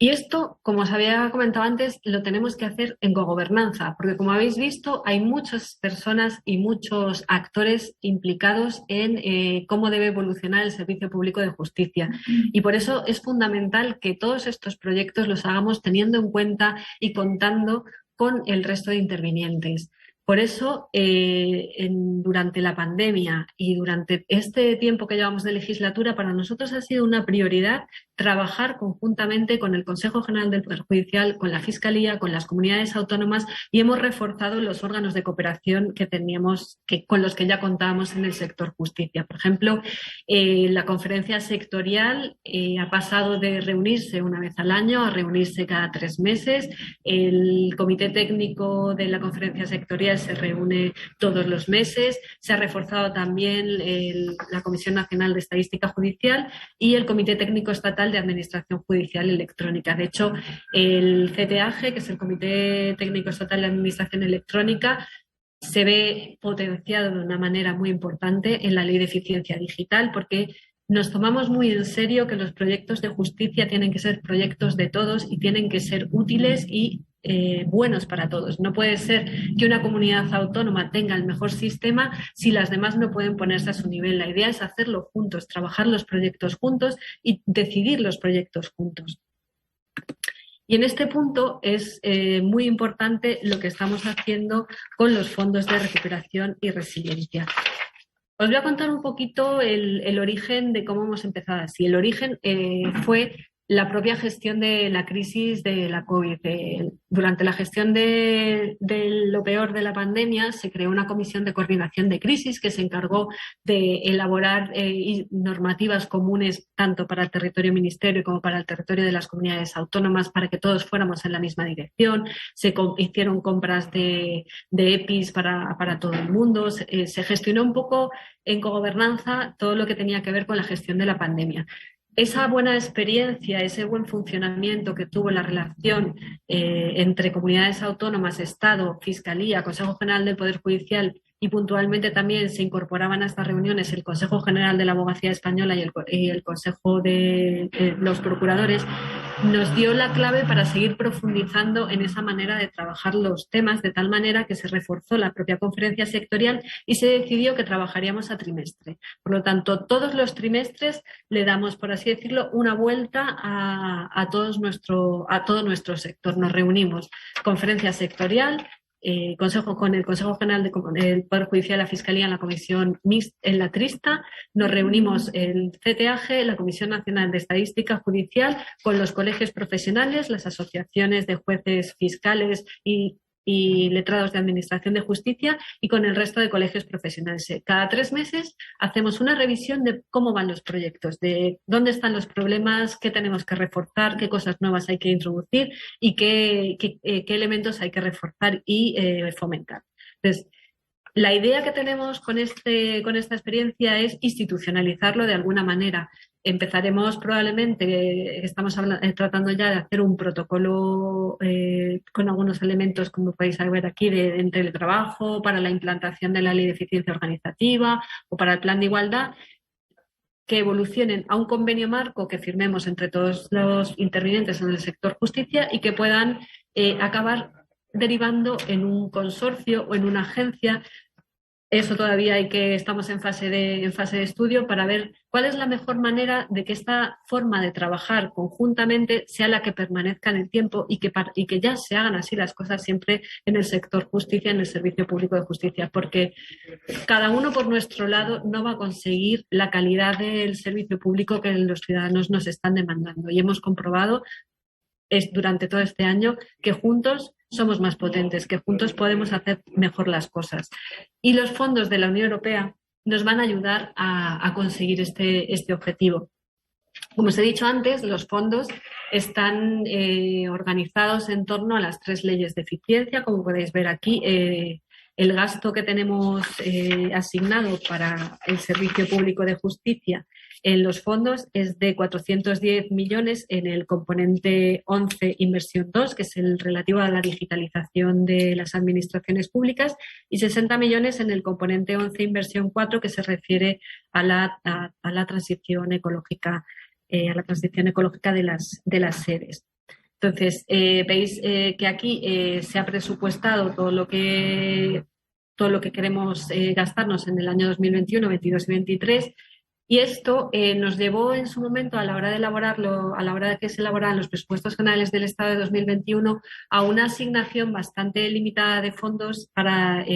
Y esto, como os había comentado antes, lo tenemos que hacer en cogobernanza, porque como habéis visto, hay muchas personas y muchos actores implicados en cómo debe evolucionar el servicio público de justicia. Y por eso es fundamental que todos estos proyectos los hagamos teniendo en cuenta y contando con el resto de intervinientes. Por eso, durante la pandemia y durante este tiempo que llevamos de legislatura, para nosotros ha sido una prioridad trabajar conjuntamente con el Consejo General del Poder Judicial, con la Fiscalía, con las comunidades autónomas, y hemos reforzado los órganos de cooperación que teníamos, con los que ya contábamos en el sector justicia. Por ejemplo, la conferencia sectorial ha pasado de reunirse una vez al año a reunirse cada 3 meses. El comité técnico de la conferencia sectorial se reúne todos los meses. Se ha reforzado también la Comisión Nacional de Estadística Judicial y el Comité Técnico Estatal de Administración Judicial Electrónica. De hecho, el CTAG, que es el Comité Técnico Estatal de Administración Electrónica, se ve potenciado de una manera muy importante en la Ley de Eficiencia Digital, porque nos tomamos muy en serio que los proyectos de justicia tienen que ser proyectos de todos y tienen que ser útiles y buenos para todos. No puede ser que una comunidad autónoma tenga el mejor sistema si las demás no pueden ponerse a su nivel. La idea es hacerlo juntos, trabajar los proyectos juntos y decidir los proyectos juntos. Y en este punto es muy importante lo que estamos haciendo con los fondos de recuperación y resiliencia. Os voy a contar un poquito el origen de cómo hemos empezado así. El origen fue la propia gestión de la crisis de la COVID. Durante la gestión de lo peor de la pandemia se creó una comisión de coordinación de crisis que se encargó de elaborar normativas comunes tanto para el territorio ministerio como para el territorio de las comunidades autónomas para que todos fuéramos en la misma dirección. Se hicieron compras de EPIs para todo el mundo. Se gestionó un poco en cogobernanza todo lo que tenía que ver con la gestión de la pandemia. Esa buena experiencia, ese buen funcionamiento que tuvo la relación entre comunidades autónomas, Estado, Fiscalía, Consejo General del Poder Judicial y puntualmente también se incorporaban a estas reuniones el Consejo General de la Abogacía Española y el Consejo de los Procuradores, nos dio la clave para seguir profundizando en esa manera de trabajar los temas, de tal manera que se reforzó la propia conferencia sectorial y se decidió que trabajaríamos a trimestre. Por lo tanto, todos los trimestres le damos, por así decirlo, una vuelta a todo nuestro sector. Nos reunimos, conferencia sectorial, con el Consejo General del Poder Judicial, la Fiscalía, en la Comisión Mixta, en la Trista, nos reunimos el CTAG, la Comisión Nacional de Estadística Judicial, con los colegios profesionales, las asociaciones de jueces fiscales y letrados de Administración de Justicia y con el resto de colegios profesionales. Cada 3 meses hacemos una revisión de cómo van los proyectos, de dónde están los problemas, qué tenemos que reforzar, qué cosas nuevas hay que introducir y qué elementos hay que reforzar y fomentar. Entonces, la idea que tenemos con esta experiencia es institucionalizarlo de alguna manera. Empezaremos probablemente, estamos tratando ya de hacer un protocolo con algunos elementos, como podéis ver aquí, de teletrabajo, para la implantación de la Ley de Eficiencia Organizativa o para el Plan de Igualdad, que evolucionen a un convenio marco que firmemos entre todos los intervinientes en el sector justicia y que puedan acabar derivando en un consorcio o en una agencia Eso todavía estamos en fase de estudio para ver cuál es la mejor manera de que esta forma de trabajar conjuntamente sea la que permanezca en el tiempo y que ya se hagan así las cosas siempre en el sector justicia, en el servicio público de justicia, porque cada uno por nuestro lado no va a conseguir la calidad del servicio público que los ciudadanos nos están demandando. Y hemos comprobado durante todo este año que juntos somos más potentes, que juntos podemos hacer mejor las cosas. Y los fondos de la Unión Europea nos van a ayudar a conseguir este objetivo. Como os he dicho antes, los fondos están organizados en torno a las 3 leyes de eficiencia. Como podéis ver aquí, el gasto que tenemos asignado para el Servicio Público de Justicia en los fondos es de 410 millones en el componente 11 inversión 2, que es el relativo a la digitalización de las administraciones públicas, y 60 millones en el componente 11 inversión 4, que se refiere a la transición ecológica, de las sedes. Entonces, veis que aquí se ha presupuestado todo lo que queremos gastarnos en el año 2021, 22 y 23. Y esto nos llevó en su momento, a la hora de que se elaboraran los presupuestos generales del Estado de 2021, a una asignación bastante limitada de fondos para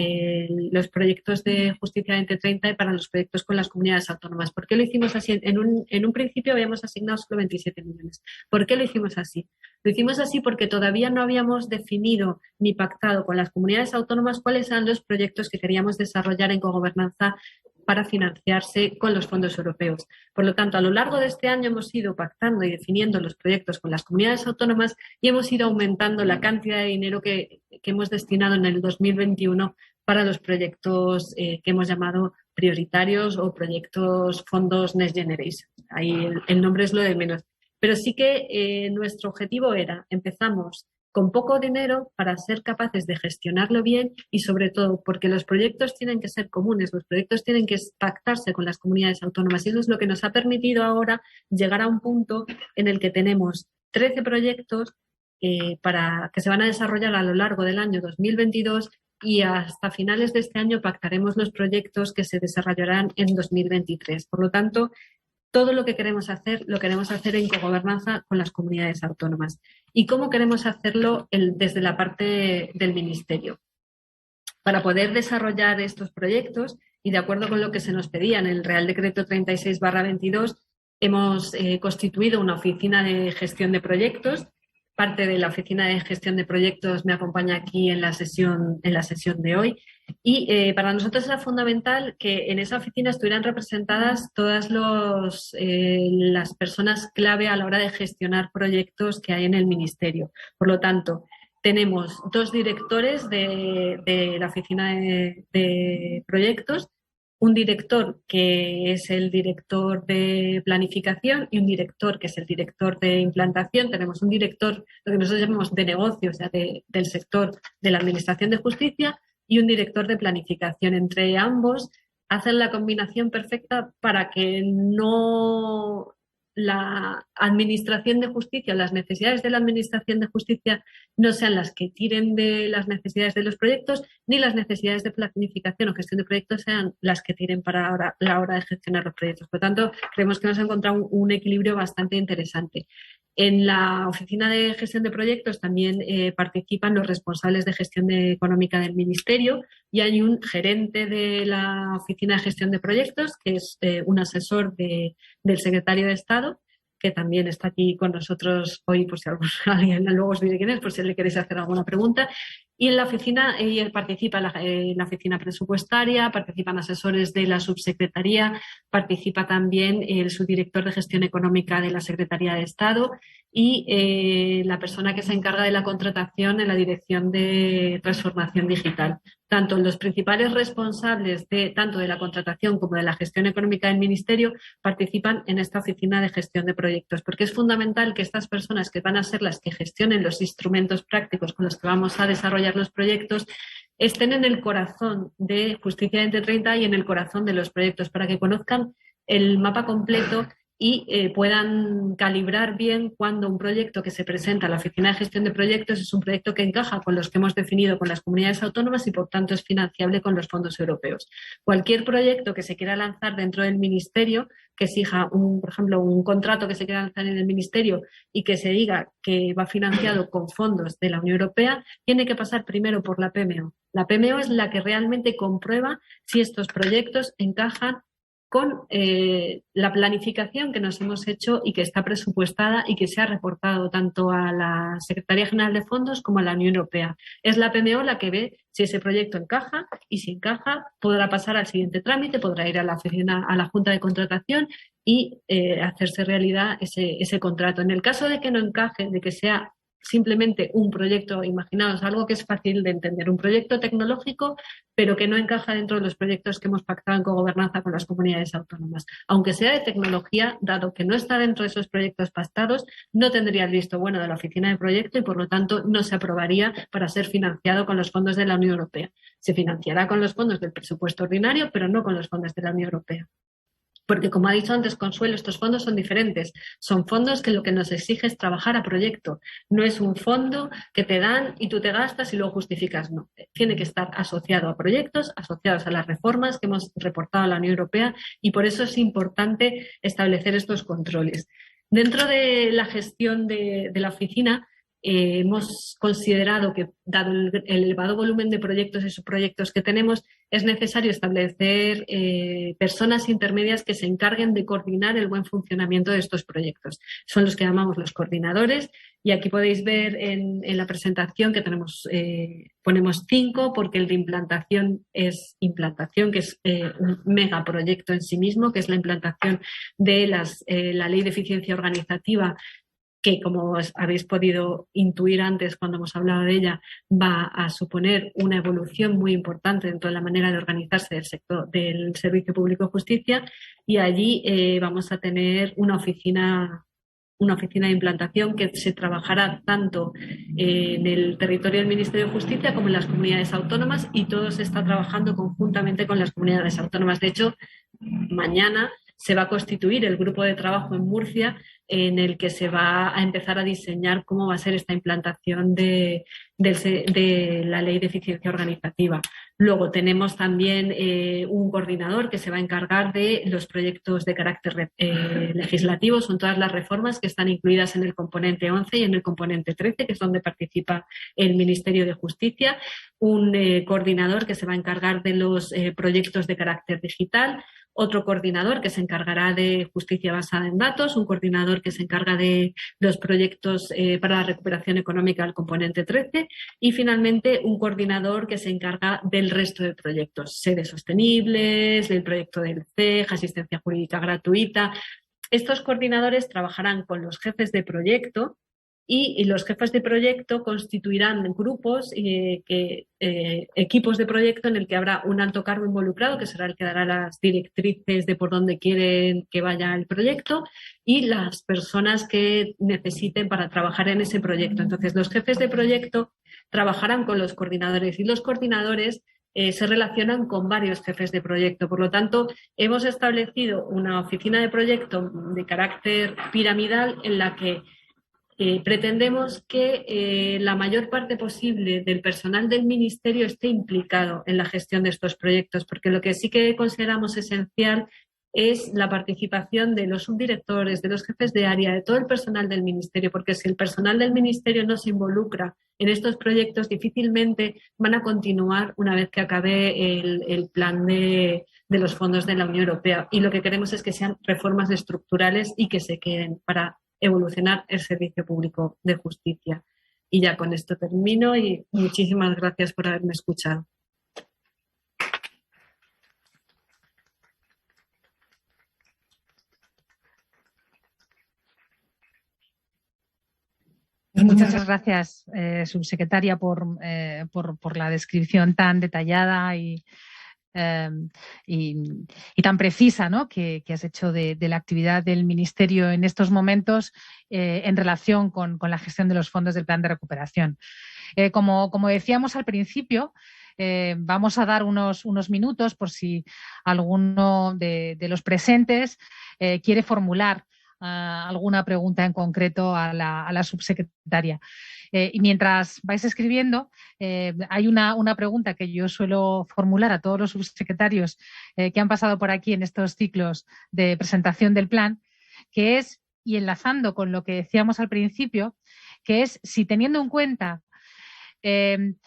los proyectos de Justicia 2030 y para los proyectos con las comunidades autónomas. ¿Por qué lo hicimos así? En un principio habíamos asignado solo 27 millones. ¿Por qué lo hicimos así? Lo hicimos así porque todavía no habíamos definido ni pactado con las comunidades autónomas cuáles eran los proyectos que queríamos desarrollar en cogobernanza para financiarse con los fondos europeos. Por lo tanto, a lo largo de este año hemos ido pactando y definiendo los proyectos con las comunidades autónomas y hemos ido aumentando la cantidad de dinero que hemos destinado en el 2021 para los proyectos que hemos llamado prioritarios o proyectos fondos Next Generation. Ahí el nombre es lo de menos. Pero sí que nuestro objetivo era, empezamos con poco dinero para ser capaces de gestionarlo bien y, sobre todo, porque los proyectos tienen que ser comunes, los proyectos tienen que pactarse con las comunidades autónomas y eso es lo que nos ha permitido ahora llegar a un punto en el que tenemos 13 proyectos para que se van a desarrollar a lo largo del año 2022 y hasta finales de este año pactaremos los proyectos que se desarrollarán en 2023. Por lo tanto, todo lo que queremos hacer, lo queremos hacer en cogobernanza con las comunidades autónomas. ¿Y cómo queremos hacerlo desde la parte del Ministerio? Para poder desarrollar estos proyectos y de acuerdo con lo que se nos pedía en el Real Decreto 36/22, hemos constituido una oficina de gestión de proyectos. Parte de la oficina de gestión de proyectos me acompaña aquí en la sesión de hoy. Y para nosotros era fundamental que en esa oficina estuvieran representadas todas las personas clave a la hora de gestionar proyectos que hay en el Ministerio. Por lo tanto, tenemos 2 directores de la oficina de proyectos, un director que es el director de planificación y un director que es el director de implantación. Tenemos un director, lo que nosotros llamamos de negocio, o sea, del sector de la Administración de Justicia, y un director de planificación. Entre ambos hacen la combinación perfecta para que no la Administración de Justicia, las necesidades de la Administración de Justicia no sean las que tiren de las necesidades de los proyectos, ni las necesidades de planificación o gestión de proyectos sean las que tiren para la hora de gestionar los proyectos. Por lo tanto, creemos que hemos encontrado un equilibrio bastante interesante. En la oficina de gestión de proyectos también participan los responsables de gestión económica del Ministerio y hay un gerente de la oficina de gestión de proyectos que es un asesor del secretario de Estado, que también está aquí con nosotros hoy, por si alguien luego os diré quién es, por si le queréis hacer alguna pregunta. Y en la oficina participa la oficina presupuestaria, participan asesores de la subsecretaría, participa también el subdirector de gestión económica de la Secretaría de Estado y la persona que se encarga de la contratación en la Dirección de Transformación Digital. Tanto los principales responsables tanto de la contratación como de la gestión económica del Ministerio participan en esta oficina de gestión de proyectos, porque es fundamental que estas personas que van a ser las que gestionen los instrumentos prácticos con los que vamos a desarrollar los proyectos estén en el corazón de Justicia 2030 y en el corazón de los proyectos, para que conozcan el mapa completo y puedan calibrar bien cuando un proyecto que se presenta a la Oficina de Gestión de Proyectos es un proyecto que encaja con los que hemos definido con las comunidades autónomas y, por tanto, es financiable con los fondos europeos. Cualquier proyecto que se quiera lanzar dentro del Ministerio, que exija, por ejemplo, un contrato que se quiera lanzar en el Ministerio y que se diga que va financiado con fondos de la Unión Europea, tiene que pasar primero por la PMO. La PMO es la que realmente comprueba si estos proyectos encajan con la planificación que nos hemos hecho y que está presupuestada y que se ha reportado tanto a la Secretaría General de Fondos como a la Unión Europea. Es la PMO la que ve si ese proyecto encaja y si encaja podrá pasar al siguiente trámite, podrá ir a la oficina, a la Junta de Contratación y hacerse realidad ese contrato. En el caso de que no encaje, de que sea simplemente un proyecto, imaginaos, algo que es fácil de entender, un proyecto tecnológico, pero que no encaja dentro de los proyectos que hemos pactado en cogobernanza con las comunidades autónomas. Aunque sea de tecnología, dado que no está dentro de esos proyectos pactados, no tendría el visto bueno de la oficina de proyecto y, por lo tanto, no se aprobaría para ser financiado con los fondos de la Unión Europea. Se financiará con los fondos del presupuesto ordinario, pero no con los fondos de la Unión Europea. Porque, como ha dicho antes Consuelo, estos fondos son diferentes. Son fondos que lo que nos exige es trabajar a proyecto. No es un fondo que te dan y tú te gastas y luego justificas. No. Tiene que estar asociado a proyectos, asociados a las reformas que hemos reportado a la Unión Europea, y por eso es importante establecer estos controles. Dentro de la gestión de la oficina, hemos considerado que, dado el elevado volumen de proyectos y subproyectos que tenemos, es necesario establecer personas intermedias que se encarguen de coordinar el buen funcionamiento de estos proyectos. Son los que llamamos los coordinadores, y aquí podéis ver en la presentación que ponemos 5, porque el de implantación, que es un megaproyecto en sí mismo, que es la implantación de la Ley de Eficiencia Organizativa, que, como habéis podido intuir antes cuando hemos hablado de ella, va a suponer una evolución muy importante dentro de la manera de organizarse del sector del Servicio Público de Justicia, y allí vamos a tener una oficina de implantación que se trabajará tanto en el territorio del Ministerio de Justicia como en las comunidades autónomas, y todo se está trabajando conjuntamente con las comunidades autónomas. De hecho, mañana se va a constituir el grupo de trabajo en Murcia, en el que se va a empezar a diseñar cómo va a ser esta implantación de la Ley de Eficiencia Organizativa. Luego tenemos también un coordinador que se va a encargar de los proyectos de carácter legislativo. Son todas las reformas que están incluidas en el componente 11 y en el componente 13, que es donde participa el Ministerio de Justicia. Un coordinador que se va a encargar de los proyectos de carácter digital. Otro coordinador que se encargará de justicia basada en datos, un coordinador que se encarga de los proyectos para la recuperación económica del componente 13, y finalmente un coordinador que se encarga del resto de proyectos, sedes sostenibles, del proyecto del CEJ, asistencia jurídica gratuita. Estos coordinadores trabajarán con los jefes de proyecto, y los jefes de proyecto constituirán grupos, equipos de proyecto en el que habrá un alto cargo involucrado, que será el que dará las directrices de por dónde quieren que vaya el proyecto, y las personas que necesiten para trabajar en ese proyecto. Entonces, los jefes de proyecto trabajarán con los coordinadores, y los coordinadores se relacionan con varios jefes de proyecto. Por lo tanto, hemos establecido una oficina de proyecto de carácter piramidal en la que pretendemos que la mayor parte posible del personal del Ministerio esté implicado en la gestión de estos proyectos, porque lo que sí que consideramos esencial es la participación de los subdirectores, de los jefes de área, de todo el personal del Ministerio, porque si el personal del Ministerio no se involucra en estos proyectos, difícilmente van a continuar una vez que acabe el plan de los fondos de la Unión Europea. Y lo que queremos es que sean reformas estructurales y que se queden para evolucionar el servicio público de justicia. Y ya con esto termino, y muchísimas gracias por haberme escuchado. Muchas gracias, subsecretaria, por la descripción tan detallada y tan precisa, ¿no?, que has hecho de la actividad del Ministerio en estos momentos en relación con la gestión de los fondos del Plan de Recuperación. Como decíamos al principio, vamos a dar unos minutos por si alguno de los presentes quiere formular alguna pregunta en concreto a la subsecretaria. Y mientras vais escribiendo, hay una pregunta que yo suelo formular a todos los subsecretarios que han pasado por aquí en estos ciclos de presentación del plan, que es, y enlazando con lo que decíamos al principio, que es si teniendo en cuenta en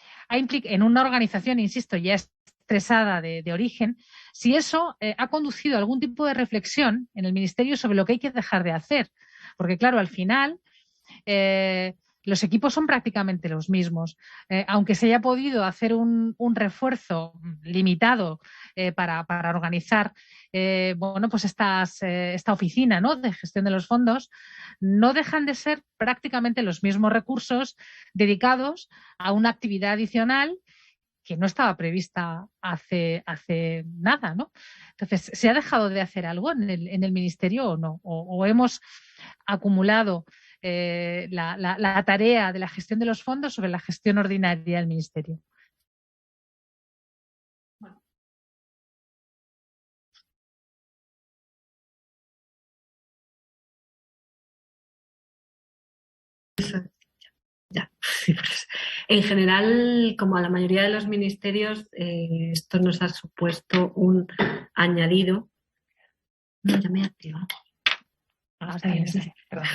una organización, insisto, ya estresada de origen, si eso ha conducido a algún tipo de reflexión en el Ministerio sobre lo que hay que dejar de hacer. Porque, claro, al final los equipos son prácticamente los mismos. Aunque se haya podido hacer un refuerzo limitado para organizar pues esta oficina, ¿no?, de gestión de los fondos, no dejan de ser prácticamente los mismos recursos dedicados a una actividad adicional que no estaba prevista hace nada, ¿no? Entonces, ¿se ha dejado de hacer algo en el Ministerio o no? ¿O hemos acumulado la tarea de la gestión de los fondos sobre la gestión ordinaria del Ministerio? Ya. Sí, pues, en general, como a la mayoría de los ministerios, esto nos ha supuesto un añadido. No, ya me he activado. Está bien, sí, perdón.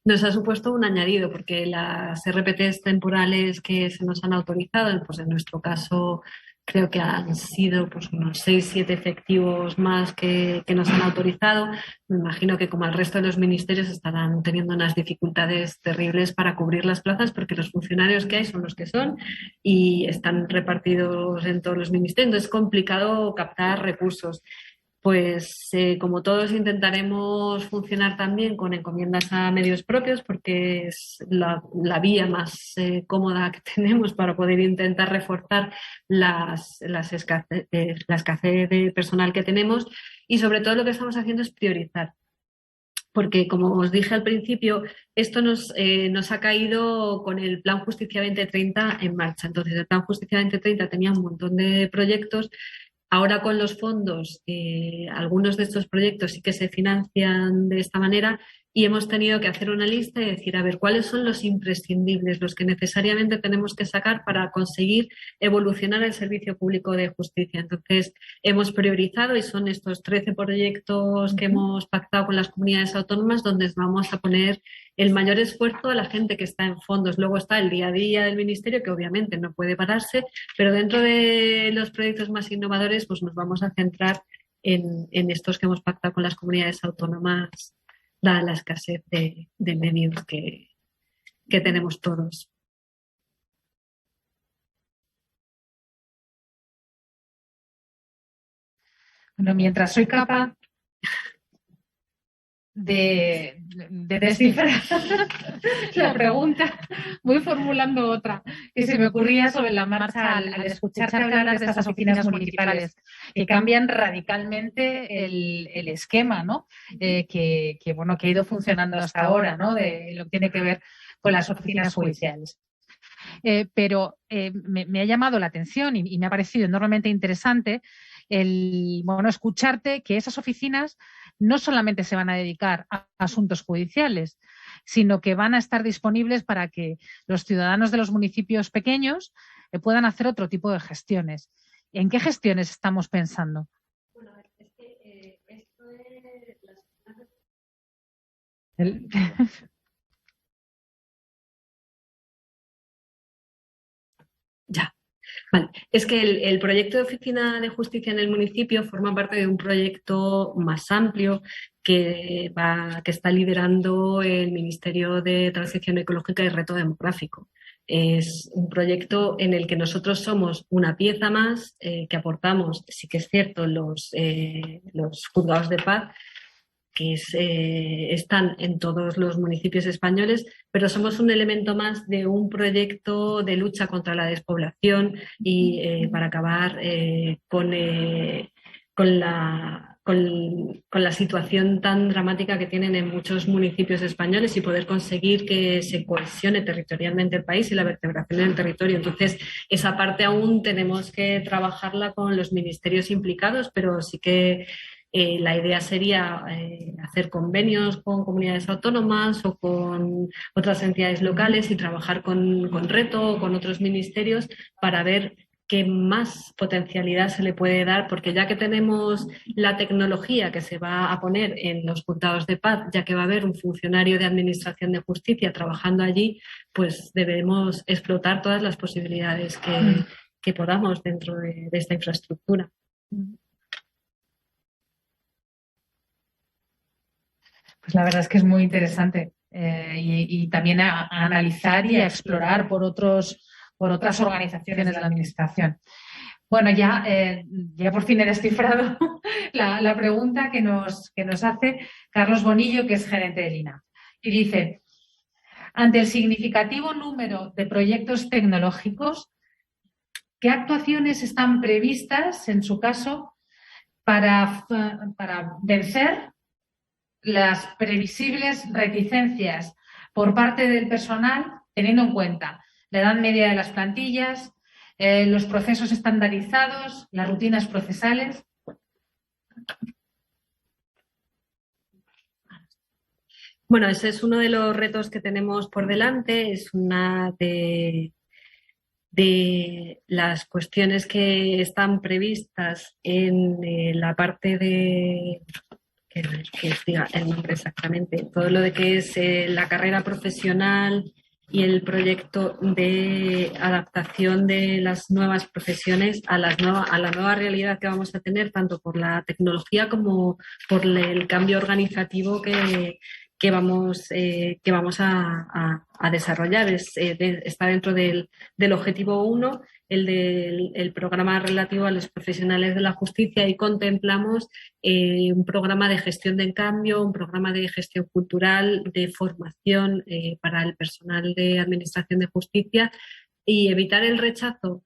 Nos ha supuesto un añadido porque las RPTs temporales que se nos han autorizado, pues en nuestro caso creo que han sido pues unos 6-7 efectivos más que nos han autorizado. Me imagino que como el resto de los ministerios estarán teniendo unas dificultades terribles para cubrir las plazas porque los funcionarios que hay son los que son y están repartidos en todos los ministerios. Entonces es complicado captar recursos. Pues como todos intentaremos funcionar también con encomiendas a medios propios porque es la vía más cómoda que tenemos para poder intentar reforzar la escasez de personal que tenemos y sobre todo lo que estamos haciendo es priorizar. Porque, como os dije al principio, esto nos ha caído con el Plan Justicia 2030 en marcha. Entonces, el Plan Justicia 2030 tenía un montón de proyectos. Ahora con los fondos, algunos de estos proyectos sí que se financian de esta manera y hemos tenido que hacer una lista y decir, a ver, ¿cuáles son los imprescindibles, los que necesariamente tenemos que sacar para conseguir evolucionar el servicio público de justicia? Entonces, hemos priorizado y son estos 13 proyectos que hemos pactado con las comunidades autónomas donde vamos a poner el mayor esfuerzo a la gente que está en fondos. Luego está el día a día del Ministerio, que obviamente no puede pararse, pero dentro de los proyectos más innovadores pues nos vamos a centrar en estos que hemos pactado con las comunidades autónomas, dada la escasez de medios que tenemos todos. Bueno, mientras soy capaz de descifrar la pregunta, voy formulando otra que se me ocurría sobre la marcha al escucharte hablar de estas oficinas municipales que cambian radicalmente el esquema, ¿no? Que ha ido funcionando hasta ahora, ¿no? De lo que tiene que ver con las oficinas judiciales. Pero me ha llamado la atención y me ha parecido enormemente interesante escucharte que esas oficinas no solamente se van a dedicar a asuntos judiciales, sino que van a estar disponibles para que los ciudadanos de los municipios pequeños puedan hacer otro tipo de gestiones. ¿En qué gestiones estamos pensando? Bueno, es que esto es Ya. Vale. Es que el proyecto de oficina de justicia en el municipio forma parte de un proyecto más amplio que está liderando el Ministerio de Transición Ecológica y Reto Demográfico. Es un proyecto en el que nosotros somos una pieza más que aportamos, sí que es cierto, los juzgados de paz, que están en todos los municipios españoles, pero somos un elemento más de un proyecto de lucha contra la despoblación y para acabar con con la situación tan dramática que tienen en muchos municipios españoles y poder conseguir que se cohesione territorialmente el país y la vertebración del territorio. Entonces, esa parte aún tenemos que trabajarla con los ministerios implicados, pero sí que la idea sería hacer convenios con comunidades autónomas o con otras entidades locales y trabajar con Reto o con otros ministerios para ver qué más potencialidad se le puede dar, porque ya que tenemos la tecnología que se va a poner en los juzgados de paz, ya que va a haber un funcionario de administración de justicia trabajando allí, pues debemos explotar todas las posibilidades que podamos dentro de esta infraestructura. Pues la verdad es que es muy interesante y también a analizar y a explorar por otras organizaciones de la Administración. Bueno, ya por fin he descifrado la pregunta que nos hace Carlos Bonillo, que es gerente del INAP. Y dice, ante el significativo número de proyectos tecnológicos, ¿qué actuaciones están previstas, en su caso, para vencer las previsibles reticencias por parte del personal, teniendo en cuenta la edad media de las plantillas, los procesos estandarizados, las rutinas procesales? Bueno, ese es uno de los retos que tenemos por delante, es una de las cuestiones que están previstas en la parte de, que os diga el nombre exactamente, todo lo de que es la carrera profesional y el proyecto de adaptación de las nuevas profesiones a la nueva realidad que vamos a tener, tanto por la tecnología como por el cambio organizativo que vamos a desarrollar. Está dentro del objetivo 1, el programa relativo a los profesionales de la justicia, y contemplamos un programa de gestión del cambio, un programa de gestión cultural, de formación para el personal de administración de justicia y evitar el rechazo.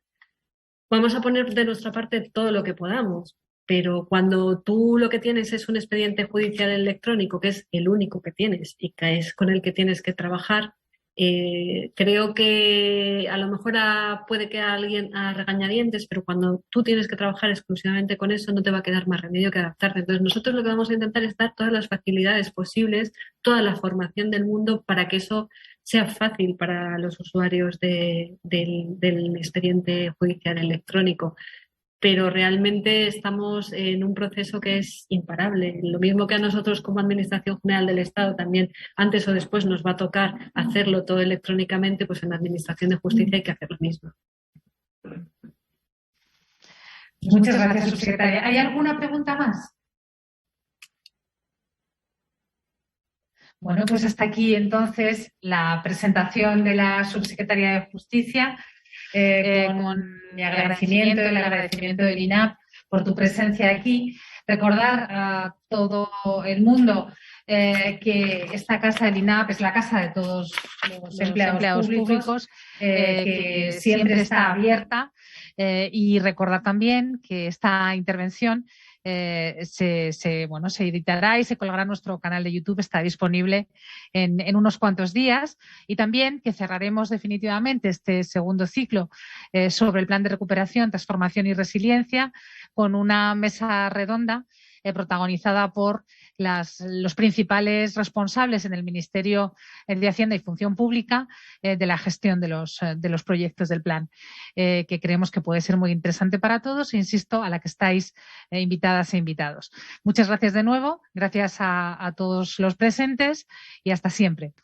Vamos a poner de nuestra parte todo lo que podamos, pero cuando tú lo que tienes es un expediente judicial electrónico, que es el único que tienes y que es con el que tienes que trabajar, creo que a lo mejor puede que a alguien a regañadientes, pero cuando tú tienes que trabajar exclusivamente con eso, no te va a quedar más remedio que adaptarte. Entonces, nosotros lo que vamos a intentar es dar todas las facilidades posibles, toda la formación del mundo para que eso sea fácil para los usuarios del expediente judicial electrónico. Pero realmente estamos en un proceso que es imparable. Lo mismo que a nosotros como Administración General del Estado también antes o después nos va a tocar hacerlo todo electrónicamente, pues en la Administración de Justicia hay que hacer lo mismo. Muchas gracias, subsecretaria. ¿Hay alguna pregunta más? Bueno, pues hasta aquí entonces la presentación de la subsecretaria de Justicia. Con mi agradecimiento y el agradecimiento del INAP por tu presencia aquí. Recordar a todo el mundo que esta casa del INAP es la casa de todos los empleados públicos, que siempre está abierta, y recordar también que esta intervención se editará y se colgará en nuestro canal de YouTube. Está disponible en unos cuantos días, y también que cerraremos definitivamente este segundo ciclo sobre el plan de recuperación, transformación y resiliencia con una mesa redonda protagonizada por los principales responsables en el Ministerio de Hacienda y Función Pública de la gestión de los proyectos del plan, que creemos que puede ser muy interesante para todos, e insisto, a la que estáis invitadas e invitados. Muchas gracias de nuevo, gracias a todos los presentes y hasta siempre.